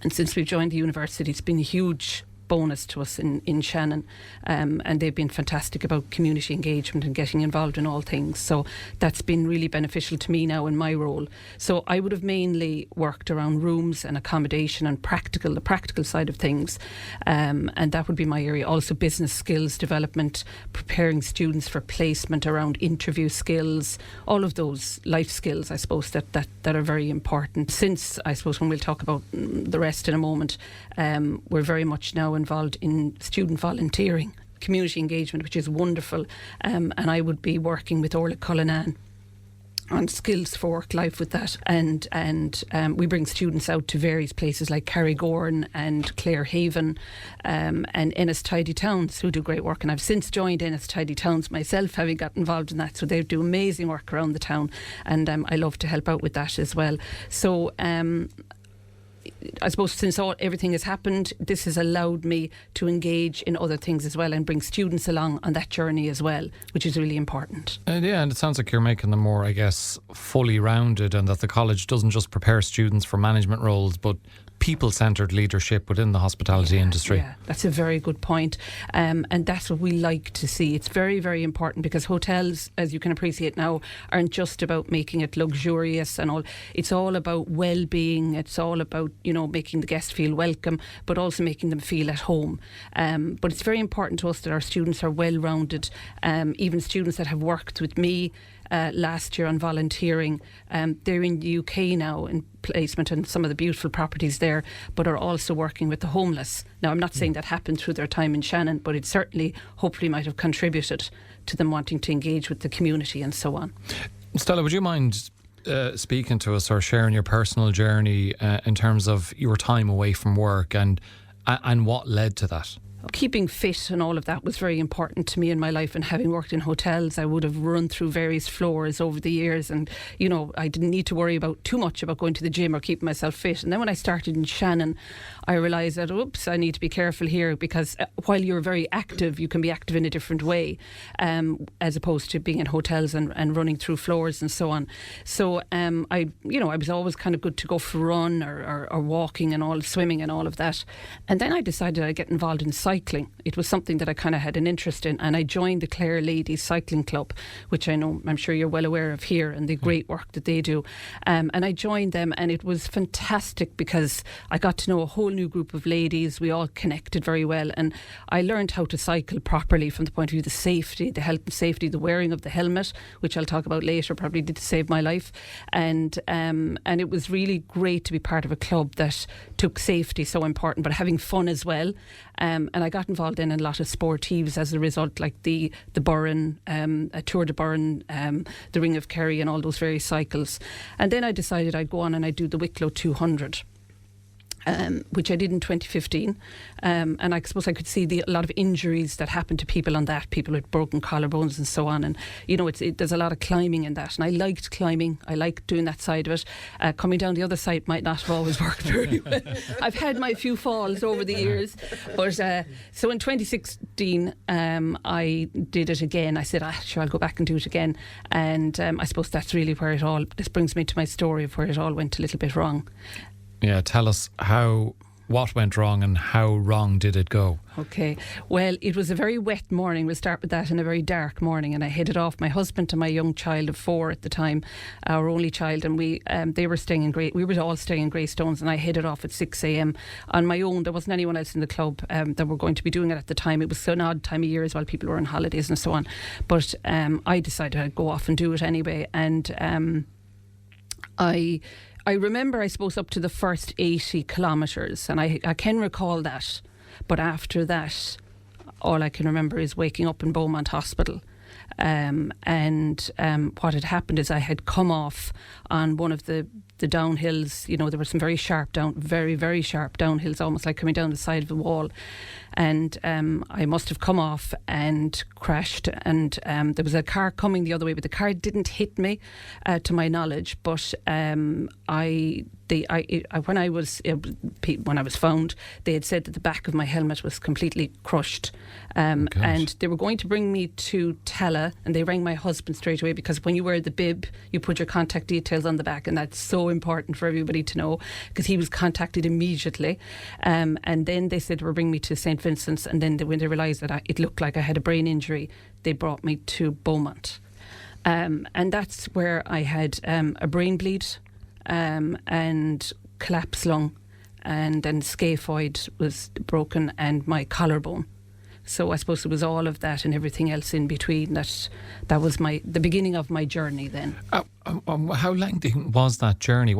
since we've joined the university, it's been a huge bonus to us in Shannon, and they've been fantastic about community engagement and getting involved in all things, so that's been really beneficial to me now in my role. So I would have mainly worked around rooms and accommodation and the practical side of things, and that would be my area. Also business skills development, preparing students for placement, around interview skills, all of those life skills, I suppose, that are very important. Since, I suppose, when we'll talk about the rest in a moment, we're very much now now involved in student volunteering, community engagement, which is wonderful. And I would be working with Orla Cullinan on skills for work life with that, and we bring students out to various places like Carrigorn and Clare Haven, and Ennis Tidy Towns, who do great work. And I've since joined Ennis Tidy Towns myself, having got involved in that. So they do amazing work around the town, and I love to help out with that as well. So I suppose since everything has happened, this has allowed me to engage in other things as well and bring students along on that journey as well, which is really important. And it sounds like you're making them more, I guess, fully rounded, and that the college doesn't just prepare students for management roles, but people-centred leadership within the hospitality industry. Yeah, that's a very good point. And that's what we like to see. It's very, very important, because hotels, as you can appreciate now, aren't just about making it luxurious and all. It's all about well-being. It's all about, making the guests feel welcome, but also making them feel at home. But it's very important to us that our students are well-rounded. Even students that have worked with me last year on volunteering, they're in the UK now in placement and some of the beautiful properties there, but are also working with the homeless. Now, I'm not saying that happened through their time in Shannon, but it certainly, hopefully, might have contributed to them wanting to engage with the community and so on. Stella, would you mind speaking to us or sharing your personal journey in terms of your time away from work and what led to that? Keeping fit and all of that was very important to me in my life, and having worked in hotels, I would have run through various floors over the years, and I didn't need to worry too much about going to the gym or keeping myself fit. And then when I started in Shannon, I realised that I need to be careful here, because while you're very active, you can be active in a different way, as opposed to being in hotels and running through floors and so on. So I was always kind of good to go for a run or walking and all, swimming and all of that. And then I decided I'd get involved in cycling. It was something that I kind of had an interest in, and I joined the Clare Ladies Cycling Club, which I'm sure you're well aware of here, and the great work that they do. And I joined them, and it was fantastic, because I got to know a whole new group of ladies. We all connected very well, and I learned how to cycle properly from the point of view of the safety, the health and safety, the wearing of the helmet, which I'll talk about later, probably did save my life. And it was really great to be part of a club that took safety so important, but having fun as well. And I got involved in a lot of sportives as a result, like the Burren, Tour de Burren, the Ring of Kerry, and all those various cycles. And then I decided I'd go on and I'd do the Wicklow 200. Which I did in 2015, and I suppose I could see a lot of injuries that happen to people on that, people with broken collarbones and so on. And there's a lot of climbing in that, and I liked climbing. I liked doing that side of it. Coming down the other side might not have always worked very well. I've had my few falls over the years, but so in 2016 I did it again. I said, sure, I'll go back and do it again. And I suppose that's really where this brings me to my story of where it all went a little bit wrong. Yeah, tell us what went wrong and how wrong did it go? Okay, well, it was a very wet morning. We'll start with that, and a very dark morning, and I headed off. My husband and my young child of 4 at the time, our only child, and they were staying in we were all staying in Greystones, and I headed off at 6 a.m. on my own. There wasn't anyone else in the club that were going to be doing it at the time. It was an odd time of year as well. People were on holidays and so on, but I decided I'd go off and do it anyway. And I remember, I suppose, up to the first 80 kilometres, and I can recall that. But after that, all I can remember is waking up in Beaumont Hospital. And what had happened is I had come off on one of the downhills. There were some very sharp very, very sharp downhills, almost like coming down the side of the wall. And I must have come off and crashed, and there was a car coming the other way, but the car didn't hit me, to my knowledge. But when I was found, they had said that the back of my helmet was completely crushed, and they were going to bring me to Tala, and they rang my husband straight away, because when you wear the bib, you put your contact details on the back, and that's so important for everybody to know, because he was contacted immediately. And then they said, we'll bring me to St. Vincent's, and then when they realised that it looked like I had a brain injury, they brought me to Beaumont. And that's where I had a brain bleed, and collapsed lung, and then scaphoid was broken, and my collarbone. So I suppose it was all of that and everything else in between that was the beginning of my journey then. How lengthy was that journey?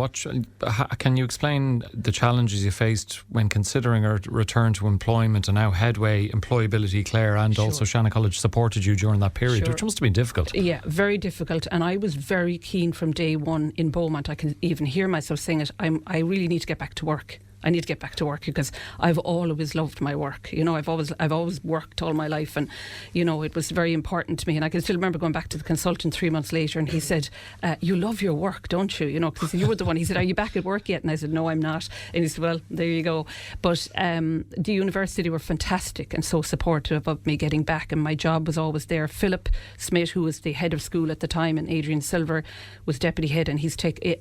Can you explain the challenges you faced when considering a return to employment, and how Headway, EmployAbility Clare and also Shannon College supported you during that period, which must have been difficult? Yeah, very difficult. And I was very keen from day one in Beaumont. I can even hear myself saying it. I really need to get back to work. I need to get back to work because I've always loved my work. You know, I've always worked all my life, and you know, it was very important to me. And I can still remember going back to the consultant 3 months later, and he said, "You love your work, don't you?" You know, because you were the one. He said, "Are you back at work yet?" And I said, "No, I'm not." And he said, "Well, there you go." But the university were fantastic and so supportive of me getting back, and my job was always there. Philip Smith, who was the head of school at the time, and Adrian Silver was deputy head, and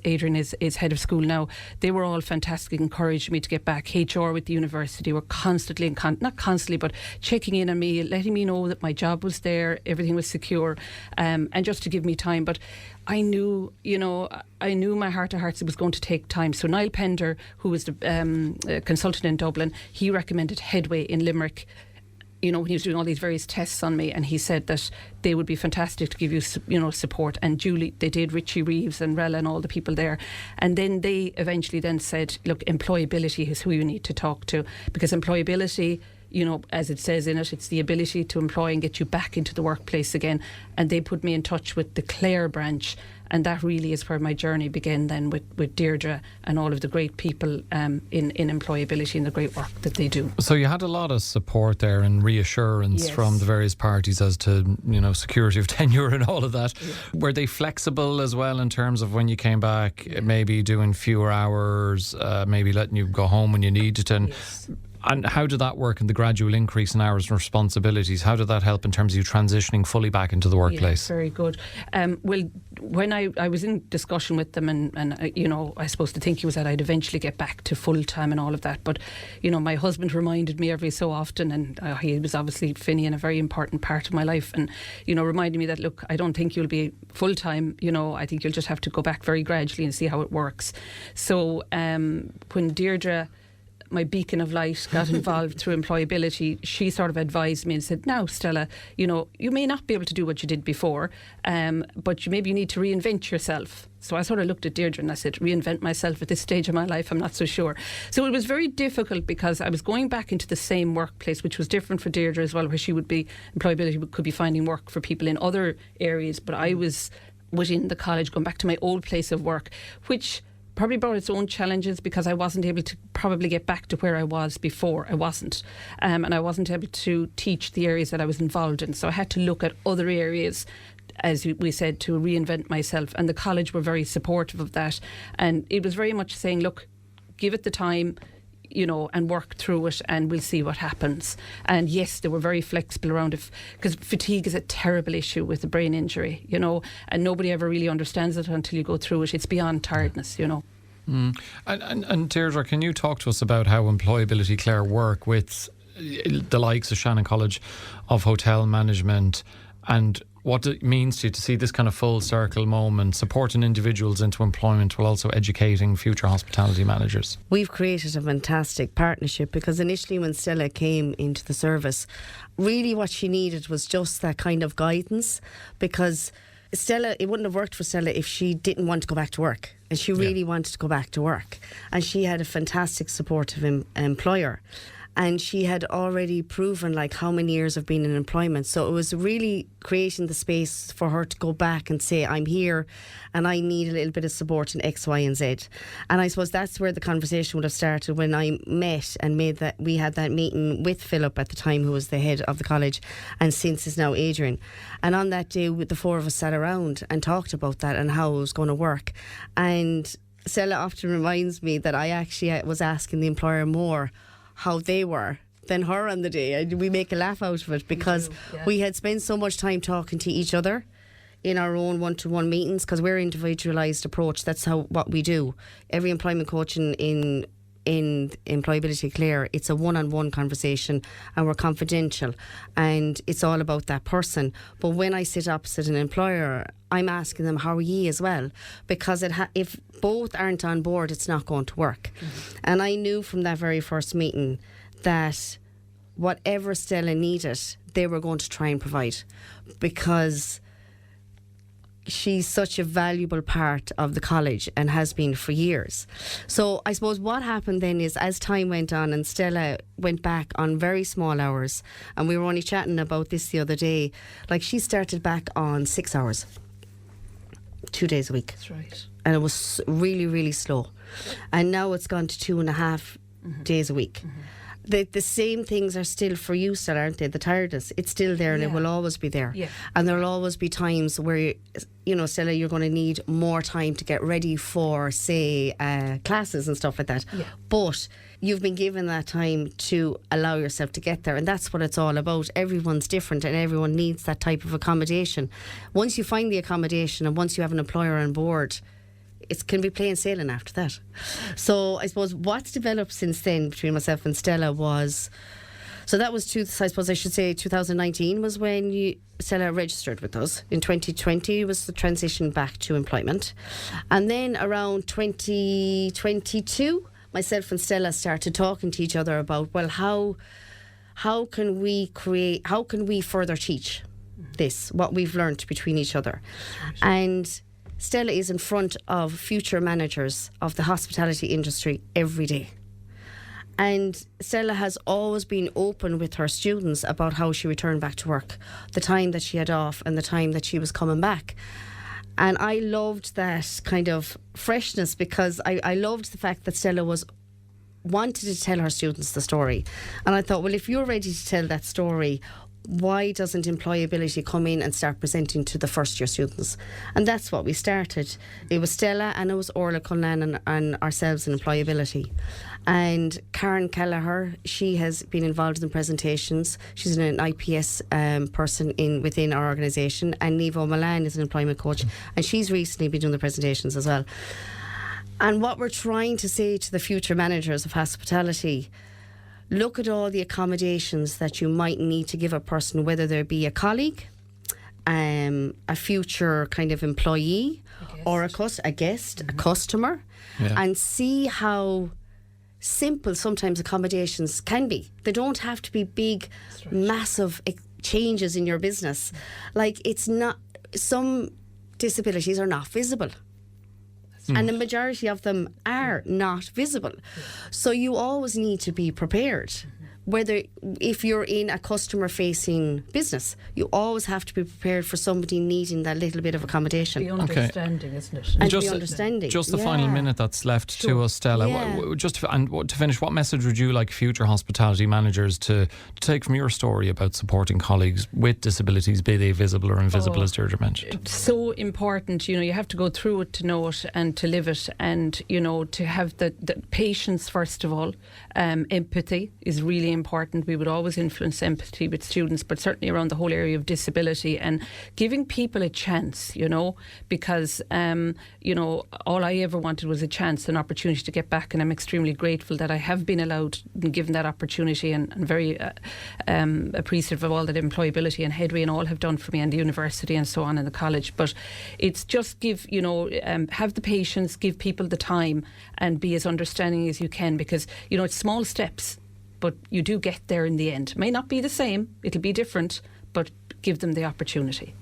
Adrian is head of school now. They were all fantastic, encouraged me to get back. HR with the university were constantly, not constantly, but checking in on me, letting me know that my job was there, everything was secure, and just to give me time. But I knew my heart of hearts it was going to take time. So Niall Pender, who was the consultant in Dublin, he recommended Headway in Limerick. You know, when he was doing all these various tests on me, and he said that they would be fantastic to give you, support. And Julie, they did, Richie Reeves and Rella and all the people there. And then they eventually then said, look, employability is who you need to talk to, because employability, you know, as it says in it, it's the ability to employ and get you back into the workplace again. And they put me in touch with the Clare branch. And that really is where my journey began then with Deirdre and all of the great people in employability and the great work that they do. So you had a lot of support there and reassurance from the various parties as to, you know, security of tenure and all of that. Yeah. Were they flexible as well in terms of when you came back, maybe doing fewer hours, maybe letting you go home when you needed to? And how did that work in the gradual increase in hours and responsibilities? How did that help in terms of you transitioning fully back into the workplace? Yeah, very good. Well, when I was in discussion with them, and you know, I suppose the thinking was that I'd eventually get back to full time and all of that. But you know, my husband reminded me every so often, and he was obviously Finny and a very important part of my life, and you know, reminding me that look, I don't think you'll be full time. You know, I think you'll just have to go back very gradually and see how it works. So when Deirdre, my beacon of light, got involved through employability, she sort of advised me and said, now Stella, you know, you may not be able to do what you did before, but maybe you need to reinvent yourself. So I sort of looked at Deirdre and I said, reinvent myself at this stage of my life, I'm not so sure. So it was very difficult because I was going back into the same workplace, which was different for Deirdre as well, where she would be, employability could be finding work for people in other areas, but I was in the college going back to my old place of work, which probably brought its own challenges because I wasn't able to probably get back to where I was before. I wasn't. And I wasn't able to teach the areas that I was involved in. So I had to look at other areas, as we said, to reinvent myself. And the college were very supportive of that. And it was very much saying, look, give it the time, you know, and work through it, and we'll see what happens. And yes, they were very flexible around it, because fatigue is a terrible issue with a brain injury, you know, and nobody ever really understands it until you go through it. It's beyond tiredness, you know. And Deirdre, can you talk to us about how EmployAbility Clare work with the likes of Shannon College of Hotel Management, and what it means to you to see this kind of full circle moment, supporting individuals into employment while also educating future hospitality managers? We've created a fantastic partnership, because initially when Stella came into the service, really what she needed was just that kind of guidance, because Stella, it wouldn't have worked for Stella if she didn't want to go back to work, and she really wanted to go back to work, and she had a fantastic supportive employer. And she had already proven like how many years of being in employment. So it was really creating the space for her to go back and say, I'm here and I need a little bit of support in X, Y and Z. And I suppose that's where the conversation would have started, when I met and we had that meeting with Philip at the time, who was the head of the college, and since is now Adrian. And on that day, the four of us sat around and talked about that and how it was going to work. And Stella often reminds me that I actually was asking the employer more how they were than her on the day. And we make a laugh out of it, because we had spent so much time talking to each other in our own one-to-one meetings, because we're individualised approach. That's what we do. Every employment coach in EmployAbility Clare, it's a one-on-one conversation, and we're confidential, and it's all about that person. But when I sit opposite an employer, I'm asking them, how are ye as well? Because if both aren't on board, it's not going to work. And I knew from that very first meeting that whatever Stella needed, they were going to try and provide, because she's such a valuable part of the college and has been for years. So I suppose what happened then is, as time went on and Stella went back on very small hours, and we were only chatting about this the other day, like she started back on 6 hours, 2 days a week. That's right. And it was really, really slow. And now it's gone to 2.5 days a week. The same things are still for you still, aren't they? The tiredness, it's still there, and it will always be there. Yeah. And there'll always be times where, you know, Stella, you're going to need more time to get ready for, say, classes and stuff like that. Yeah. But you've been given that time to allow yourself to get there, and that's what it's all about. Everyone's different and everyone needs that type of accommodation. Once you find the accommodation and once you have an employer on board, it can be plain sailing after that. So I suppose what's developed since then between myself and Stella was, so that was, I suppose I should say 2019 was when Stella registered with us. In 2020 was the transition back to employment. And then around 2022, myself and Stella started talking to each other about, well, how can we further teach this, what we've learned between each other. And Stella is in front of future managers of the hospitality industry every day. And Stella has always been open with her students about how she returned back to work, the time that she had off and the time that she was coming back. And I loved that kind of freshness, because I loved the fact that Stella wanted to tell her students the story. And I thought, well, if you're ready to tell that story, why doesn't employability come in and start presenting to the first year students? And that's what we started. It was Stella and it was Orla Cullen and ourselves in employability. And Karen Kelleher, she has been involved in presentations. She's an IPS person within our organisation. And Nivo Milan is an employment coach, and she's recently been doing the presentations as well. And what we're trying to say to the future managers of hospitality, look at all the accommodations that you might need to give a person, whether there be a colleague, a future kind of employee, or a guest, a customer, and see how simple sometimes accommodations can be. They don't have to be big, massive changes in your business. Like, it's not, some disabilities are not visible. And the majority of them are not visible. So you always need to be prepared. Whether if you're in a customer-facing business, you always have to be prepared for somebody needing that little bit of accommodation. The understanding, isn't it? And the understanding. Just the final minute that's left to us, Stella. To finish, what message would you like future hospitality managers to take from your story about supporting colleagues with disabilities, be they visible or invisible, as Deirdre mentioned? It's so important. You know, you have to go through it to know it and to live it, and, you know, to have the patience, first of all. Empathy is really important. We would always influence empathy with students, but certainly around the whole area of disability, and giving people a chance, you know, because, you know, all I ever wanted was a chance, an opportunity to get back, and I'm extremely grateful that I have been allowed and given that opportunity, and very appreciative of all that employability and Headway and all have done for me, and the university and so on, and the college. But it's just give, you know, have the patience, give people the time, and be as understanding as you can, because, you know, it's small steps, but you do get there in the end. It may not be the same, it'll be different, but give them the opportunity.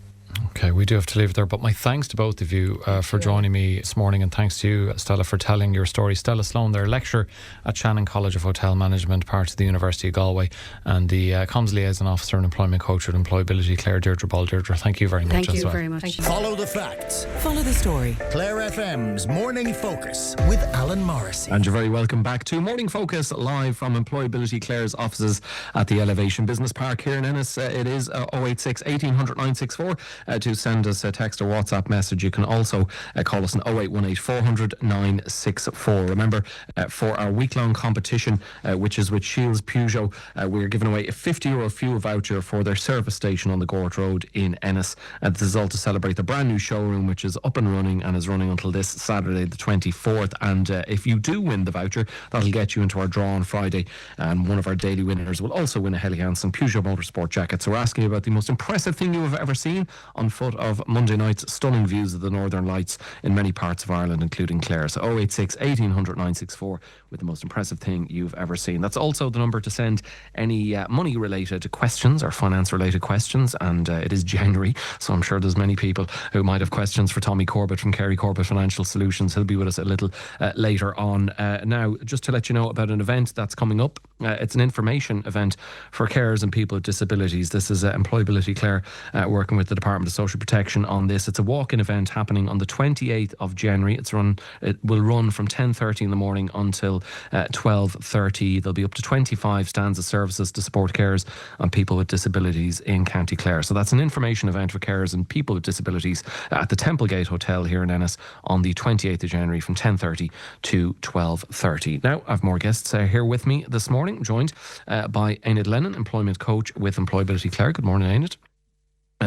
Okay, we do have to leave it there, but my thanks to both of you for joining me this morning, and thanks to you, Stella, for telling your story. Stella Sloan, there, lecturer at Shannon College of Hotel Management, part of the University of Galway, and the Comms Liaison Officer and Employment Coach at EmployAbility Clare, Deirdre Ball. Deirdre, thank you very much. Thank you very much. Follow the facts. Follow the story. Clare FM's Morning Focus with Alan Morrissey. And you're very welcome back to Morning Focus, live from EmployAbility Clare's offices at the Elevation Business Park here in Ennis. It is 086 1800 964 to send us a text or WhatsApp message. You can also call us on 0818 400 964. Remember, for our week-long competition, which is with Shields Peugeot, we're giving away a €50 fuel voucher for their service station on the Gort Road in Ennis. This is all to celebrate the brand new showroom, which is up and running and is running until this Saturday the 24th. And if you do win the voucher, that'll get you into our draw on Friday, and one of our daily winners will also win a Helly Hansen Peugeot Motorsport jacket. So we're asking you about the most impressive thing you have ever seen on foot of Monday night's stunning views of the Northern Lights in many parts of Ireland, including Clare. So 086 1800 964 with the most impressive thing you've ever seen. That's also the number to send any money-related questions or finance-related questions, and it is January, so I'm sure there's many people who might have questions for Tommy Corbett from Kerry Corbett Financial Solutions. He'll be with us a little later on. Now, just to let you know about an event that's coming up. It's an information event for carers and people with disabilities. This is EmployAbility Clare working with the Department of Social Protection on this. It's a walk-in event happening on the 28th of January. It will run from 10:30 in the morning until 12:30. There'll be up to 25 stands of services to support carers and people with disabilities in County Clare. So that's an information event for carers and people with disabilities at the Templegate Hotel here in Ennis on the 28th of January from 10:30 to 12:30. Now, I have more guests here with me this morning, joined by Enid Lennon, employment coach with EmployAbility Clare. Good morning, Enid.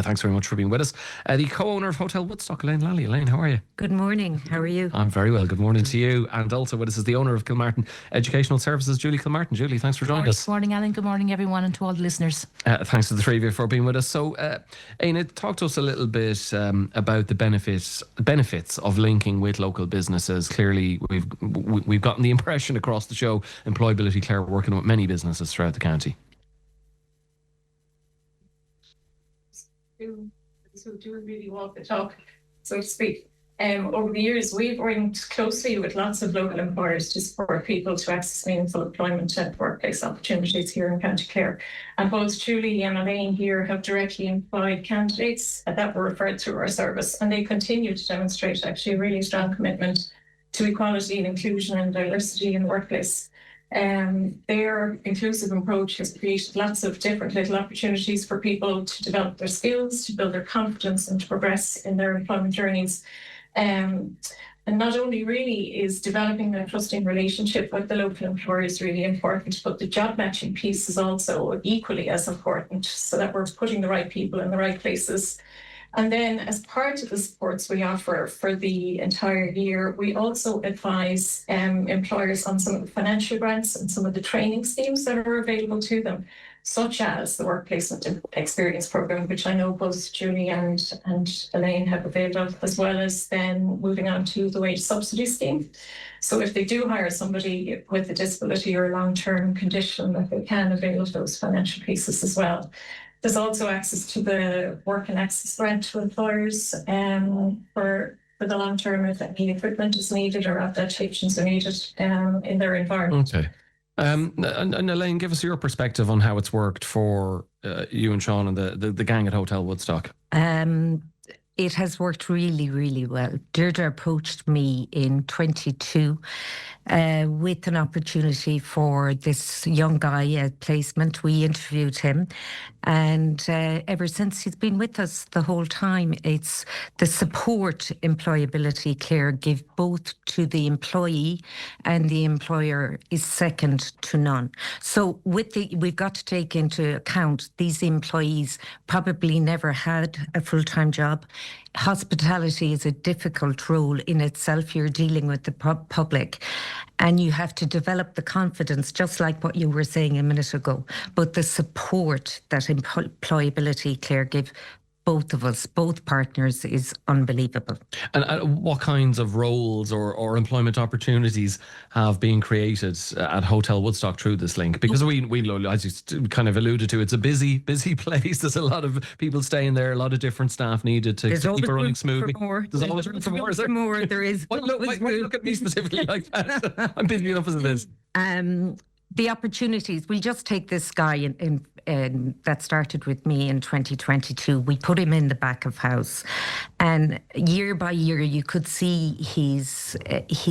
Thanks very much for being with us. The co-owner of Hotel Woodstock, Elaine Lally. Elaine, how are you? Good morning. How are you? I'm very well. Good morning to you. And also with us is the owner of Kilmartin Educational Services, Julie Kilmartin. Julie, thanks for joining us. Good morning, Alan. Good morning, everyone, and to all the listeners. Thanks to the three of you for being with us. So, Enid, talk to us a little bit about the benefits of linking with local businesses. Clearly, we've gotten the impression across the show, EmployAbility Clare working with many businesses throughout the county. Who do really walk the talk, so to speak. Over the years, we've worked closely with lots of local employers to support people to access meaningful employment and workplace opportunities here in County Clare. And both Julie and Elaine here have directly employed candidates that were referred through our service, and they continue to demonstrate actually a really strong commitment to equality and inclusion and diversity in the workplace. Their inclusive approach has created lots of different little opportunities for people to develop their skills, to build their confidence and to progress in their employment journeys. And not only really is developing a trusting relationship with the local employers really important, but the job matching piece is also equally as important, so that we're putting the right people in the right places. And then as part of the supports we offer for the entire year, we also advise employers on some of the financial grants and some of the training schemes that are available to them, such as the Work Placement Experience Programme, which I know both Julie and Elaine have availed of, as well as then moving on to the Wage Subsidy Scheme. So if they do hire somebody with a disability or a long-term condition, that they can avail of those financial pieces as well. There's also access to the Work and Access Grant to employers for the long term if any equipment is needed or adaptations are needed in their environment. Okay. And Elaine, give us your perspective on how it's worked for you and Sean and the gang at Hotel Woodstock. It has worked really, really well. Deirdre approached me in 22 with an opportunity for this young guy, a placement. We interviewed him, and ever since he's been with us the whole time. It's the support EmployAbility Clare give both to the employee and the employer is second to none. So we've got to take into account these employees probably never had a full-time job. Hospitality is a difficult role in itself. You're dealing with the public and you have to develop the confidence, just like what you were saying a minute ago. But the support that EmployAbility Clare give both of us, both partners, is unbelievable. And what kinds of roles or employment opportunities have been created at Hotel Woodstock through this link? Because we as you kind of alluded to, it's a busy place. There's a lot of people staying there, a lot of different staff needed to keep it running smoothly. There's always room for more. There's more. There is. Why look at me specifically like that? I'm busy enough as it is. The opportunities, we just take this guy in that started with me in 2022. We put him in the back of house, and year by year you could see his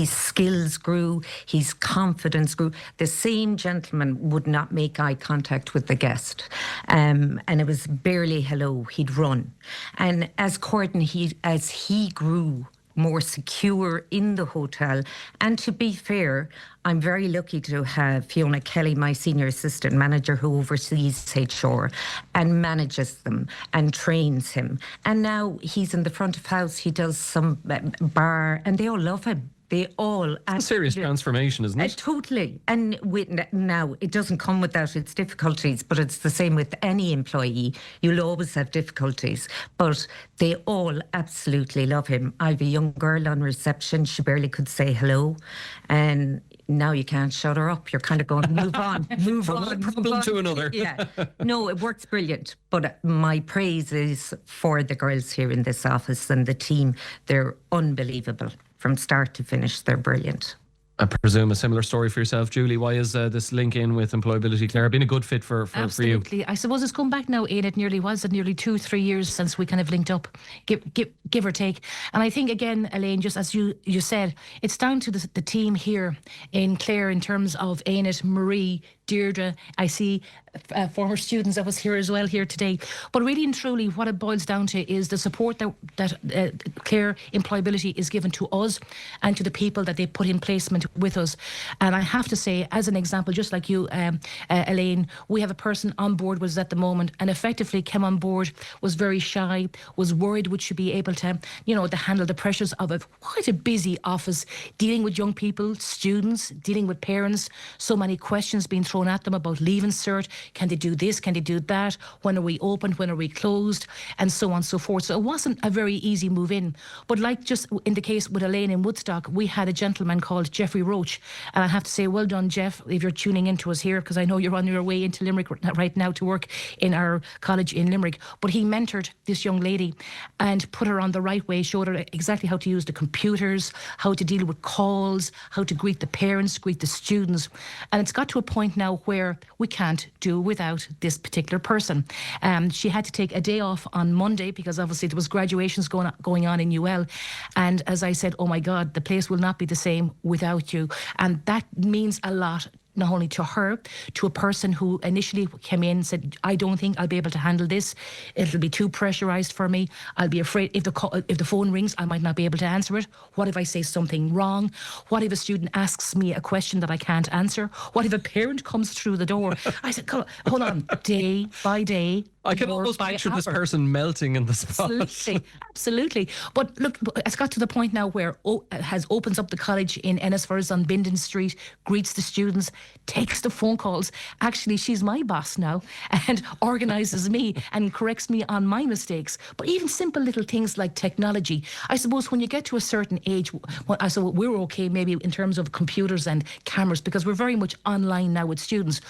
skills grew, his confidence grew. The same gentleman would not make eye contact with the guest, and it was barely hello, he'd run. And as he grew more secure in the hotel. And to be fair, I'm very lucky to have Fiona Kelly, my senior assistant manager, who oversees HR and manages them and trains him. And now he's in the front of house. He does some bar, and they all love him. They all. It's a serious transformation, isn't it? Totally. And now, it doesn't come without its difficulties, but it's the same with any employee. You'll always have difficulties. But they all absolutely love him. I have a young girl on reception. She barely could say hello. And now you can't shut her up. You're kind of going, move on, move From on. one problem to another. Yeah. No, it works brilliant. But my praise is for the girls here in this office and the team. They're unbelievable. From start to finish, they're brilliant. I presume a similar story for yourself, Julie. Why is this link in with EmployAbility Clare been a good fit for you? Absolutely. I suppose it's come back now, Ian. It nearly 2-3 years since we kind of linked up, give or take. And I think, again, Elaine, just as you said, it's down to the team here in Clare in terms of Ennis, Marie, Deirdre. I see former students that was here as well here today. But really and truly, what it boils down to is the support that Clare EmployAbility is given to us and to the people that they put in placement with us. And I have to say, as an example, just like you, Elaine, we have a person on board was at the moment and effectively came on board, was very shy, was worried would she be able to, to handle the pressures of quite a busy office, dealing with young people, students, dealing with parents, so many questions being thrown at them about leaving cert. Can they do this? Can they do that? When are we open? When are we closed? And so on and so forth. So it wasn't a very easy move in. But like just in the case with Elaine in Woodstock, we had a gentleman called Jeffrey Roach. And I have to say, well done, Jeff, if you're tuning into us here, because I know you're on your way into Limerick right now to work in our college in Limerick. But he mentored this young lady and put her on the right way, showed her exactly how to use the computers, how to deal with calls, how to greet the parents, greet the students. And it's got to a point now where we can't do without this particular person. She had to take a day off on Monday because obviously there was graduations going on in UL. And as I said, oh my God, the place will not be the same without you. And that means a lot, not only to her, to a person who initially came in and said, I don't think I'll be able to handle this. It'll be too pressurised for me. I'll be afraid if the phone rings, I might not be able to answer it. What if I say something wrong? What if a student asks me a question that I can't answer? What if a parent comes through the door? I said, hold on, day by day. I can almost picture this person melting in the spot. Absolutely. But look, it's got to the point now where opens up the college in Ennis for us on Bindon Street, greets the students, takes the phone calls. Actually, she's my boss now and organises me and corrects me on my mistakes. But even simple little things like technology. I suppose when you get to a certain age, so we're okay maybe in terms of computers and cameras because we're very much online now with students.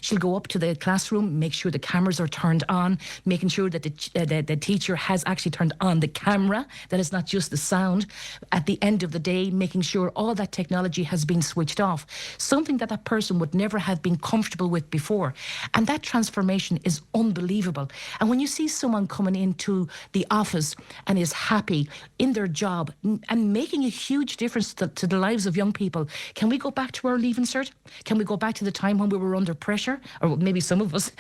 She'll go up to the classroom, make sure the cameras are turned on, making sure that the teacher has actually turned on the camera, that it's not just the sound. At the end of the day, making sure all that technology has been switched off. Something that person would never have been comfortable with before. And that transformation is unbelievable. And when you see someone coming into the office and is happy in their job and making a huge difference to the lives of young people, can we go back to our leaving cert? Can we go back to the time when we were under pressure? Or maybe some of us.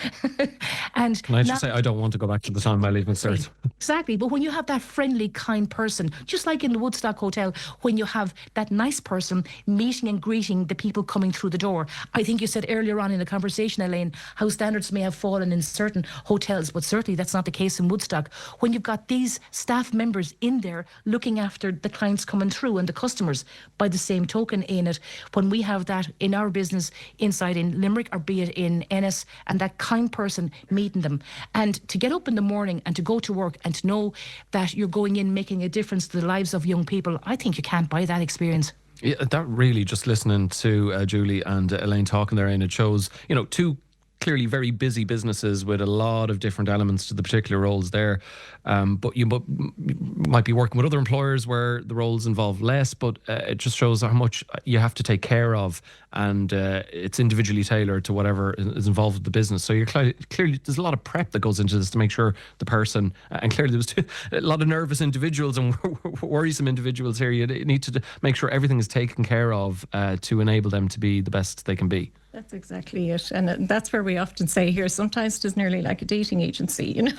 And can I just say, I don't want to go back to the time I leaving cert. Exactly. But when you have that friendly, kind person, just like in the Woodstock Hotel, when you have that nice person meeting and greeting the people coming through the door. I think you said earlier on in the conversation, Elaine, how standards may have fallen in certain hotels, but certainly that's not the case in Woodstock. When you've got these staff members in there looking after the clients coming through and the customers, by the same token in it, when we have that in our business inside in Limerick or be it in Ennis, and that kind person meeting them, and to get up in the morning and to go to work and to know that you're going in making a difference to the lives of young people, I think you can't buy that experience. Yeah, that really, just listening to Julie and Elaine talking there, and it shows, two clearly very busy businesses with a lot of different elements to the particular roles there. But you might be working with other employers where the roles involve less, but it just shows how much you have to take care of, and it's individually tailored to whatever is involved with the business. So you're clearly there's a lot of prep that goes into this to make sure the person, and clearly there was a lot of nervous individuals and worrisome individuals here. You need to make sure everything is taken care of to enable them to be the best they can be. That's exactly it. And that's where we often say here, sometimes it's nearly like a dating agency, you know.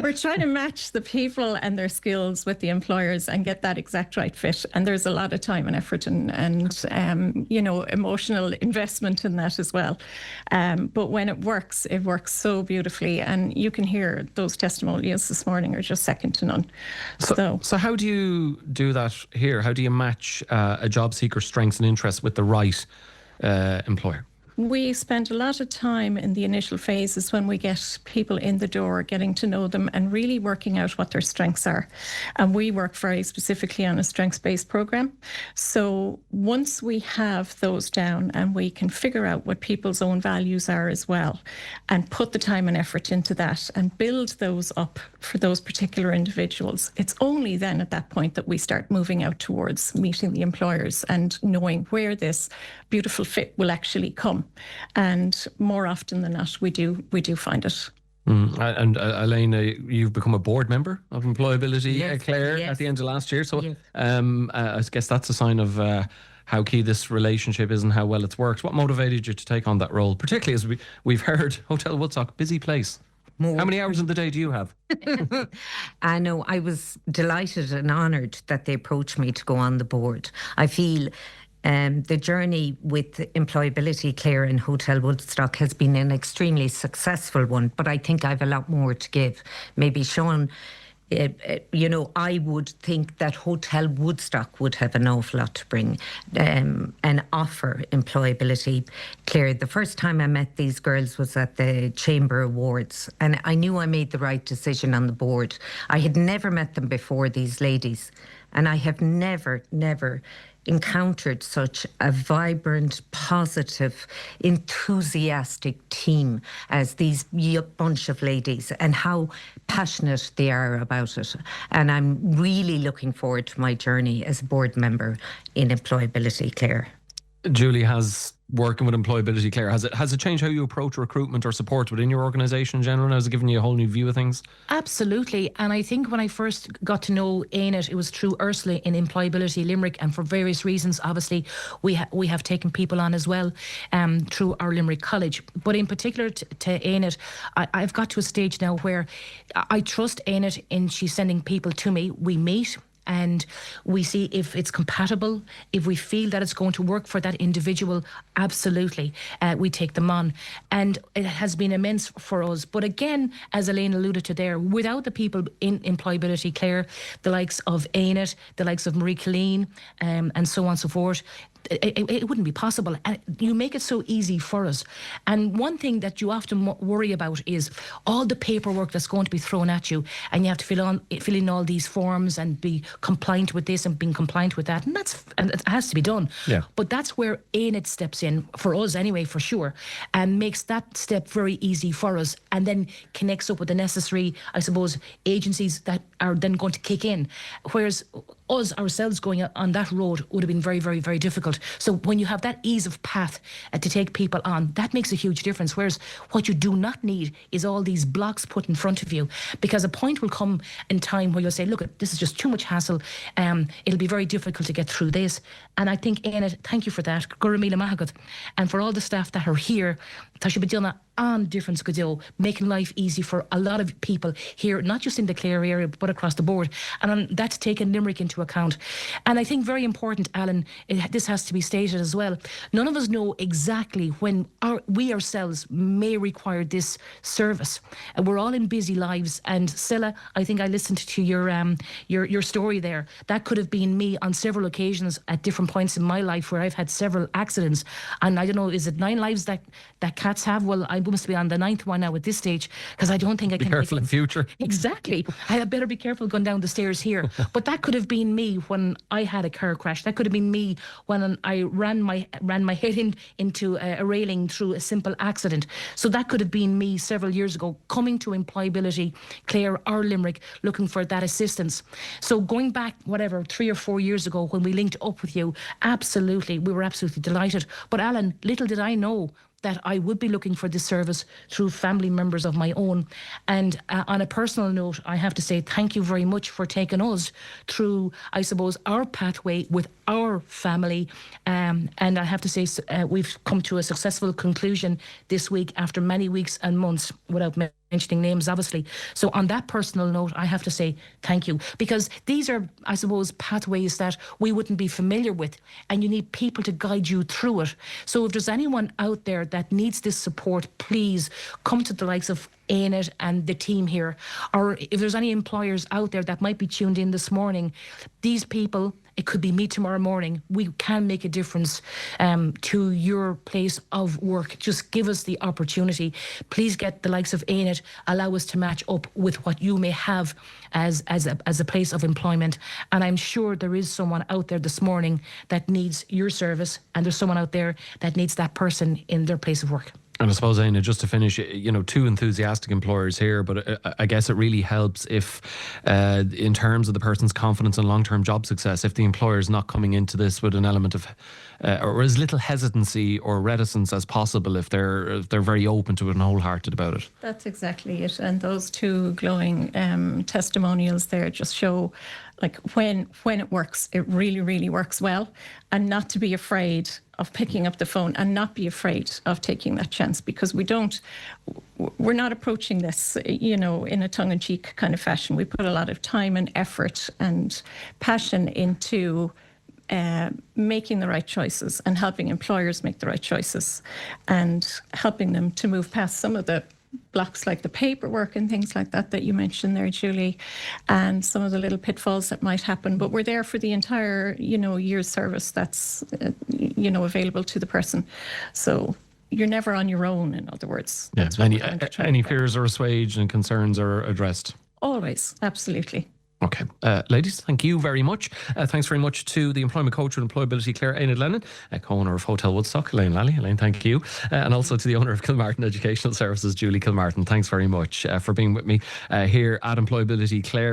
We're trying to match the people and their skills with the employers and get that exact right fit. And there's a lot of time and effort and you know, emotional investment in that as well. But when it works so beautifully. And you can hear those testimonials this morning are just second to none. So how do you do that here? How do you match a job seeker's strengths and interests with the right employer? We spend a lot of time in the initial phases when we get people in the door, getting to know them and really working out what their strengths are. And we work very specifically on a strengths-based program. So once we have those down and we can figure out what people's own values are as well and put the time and effort into that and build those up for those particular individuals, it's only then at that point that we start moving out towards meeting the employers and knowing where this beautiful fit will actually come. And more often than not, we do find it. And Elaine, you've become a board member of EmployAbility Clare at the end of last year. So I guess that's a sign of how key this relationship is and how well it's worked. What motivated you to take on that role, particularly as we've heard Hotel Woodstock, busy place? How many hours in the day do you have? I know. I was delighted and honoured that they approached me to go on the board. I feel the journey with EmployAbility Clare and Hotel Woodstock has been an extremely successful one, but I think I have a lot more to give. Maybe Sean, you know, I would think that Hotel Woodstock would have an awful lot to bring and offer EmployAbility Clare. The first time I met these girls was at the Chamber Awards, and I knew I made the right decision on the board. I had never met them before, these ladies, and I have never encountered such a vibrant, positive, enthusiastic team as these bunch of ladies, and how passionate they are about it. And I'm really looking forward to my journey as a board member in EmployAbility Clare. Julie, has working with EmployAbility Clare, has it changed how you approach recruitment or support within your organisation in general? Has it given you a whole new view of things? Absolutely. And I think when I first got to know Enid, it was through Ursula in EmployAbility Limerick, and for various reasons, obviously, we have taken people on as well through our Limerick College. But in particular to Enid, I've got to a stage now where I trust Enid in she's sending people to me. We meet and we see if it's compatible, if we feel that it's going to work for that individual. Absolutely, we take them on, and it has been immense for us. But again, as Elaine alluded to there, without the people in EmployAbility Clare, the likes of Enid, the likes of Marie Killeen, and so on and so forth, it wouldn't be possible. And you make it so easy for us. And one thing that you often worry about is all the paperwork that's going to be thrown at you, and you have to fill in all these forms and be compliant with this and being compliant with that, and it has to be done. Yeah. But that's where Enid steps in, for us anyway, for sure, and makes that step very easy for us, and then connects up with the necessary, I suppose, agencies that are then going to kick in. Whereas us ourselves going on that road would have been very, very, very difficult. So when you have that ease of path to take people on, that makes a huge difference. Whereas what you do not need is all these blocks put in front of you, because a point will come in time where you'll say, look, this is just too much hassle. It'll be very difficult to get through this. And I think, Enid, thank you for that. Guramila Mahagat. And for all the staff that are here, that should be doing that on difference Godil, making life easy for a lot of people here, not just in the Clare area, but across the board. And that's taken Limerick into account. And I think very important, Alan, this has to be stated as well. None of us know exactly when we ourselves may require this service. We're all in busy lives. And Silla, I think I listened to your story there. That could have been me on several occasions at different points in my life where I've had several accidents. And I don't know, is it 9 lives that cats have? Well, I must be on the 9th one now at this stage, because I don't think I can. Be careful in future. Exactly. I had better be careful going down the stairs here. But that could have been me when I had a car crash. That could have been me when I ran my head into a railing through a simple accident. So that could have been me several years ago, coming to EmployAbility Clare or Limerick looking for that assistance. So going back, 3 or 4 years ago when we linked up with you, absolutely, we were absolutely delighted. But Alan, little did I know that I would be looking for this service through family members of my own. And on a personal note, I have to say thank you very much for taking us through, I suppose, our pathway with our family. And I have to say we've come to a successful conclusion this week after many weeks and months, without mentioning names, obviously. So on that personal note, I have to say thank you, because these are, I suppose, pathways that we wouldn't be familiar with, and you need people to guide you through it. So if there's anyone out there that needs this support, please come to the likes of Ennis and the team here. Or if there's any employers out there that might be tuned in this morning, these people, it could be me tomorrow morning, we can make a difference to your place of work. Just give us the opportunity. Please get the likes of Ennis, allow us to match up with what you may have as a place of employment. And I'm sure there is someone out there this morning that needs your service, and there's someone out there that needs that person in their place of work. And I suppose, Aina, just to finish, two enthusiastic employers here, but I guess it really helps if, in terms of the person's confidence and long-term job success, if the employer is not coming into this with an element of, or as little hesitancy or reticence as possible, if they're very open to it and wholehearted about it. That's exactly it. And those two glowing testimonials there just show, like, when it works, it really, really works well, and not to be afraid of picking up the phone and not be afraid of taking that chance, because we're not approaching this, in a tongue-in-cheek kind of fashion. We put a lot of time and effort and passion into making the right choices and helping employers make the right choices and helping them to move past some of the blocks like the paperwork and things like that you mentioned there, Julie, and some of the little pitfalls that might happen. But we're there for the entire, year's service that's, available to the person. So you're never on your own, in other words. Yeah. Any fears are assuaged and concerns are addressed? Always, absolutely. Okay. Ladies, thank you very much. Thanks very much to the employment coach with EmployAbility Clare, Mairead Mannion, co-owner of Hotel Woodstock, Elaine Lally. Elaine, thank you. And also to the owner of Kilmartin Educational Services, Julie Kilmartin. Thanks very much for being with me here at EmployAbility Clare.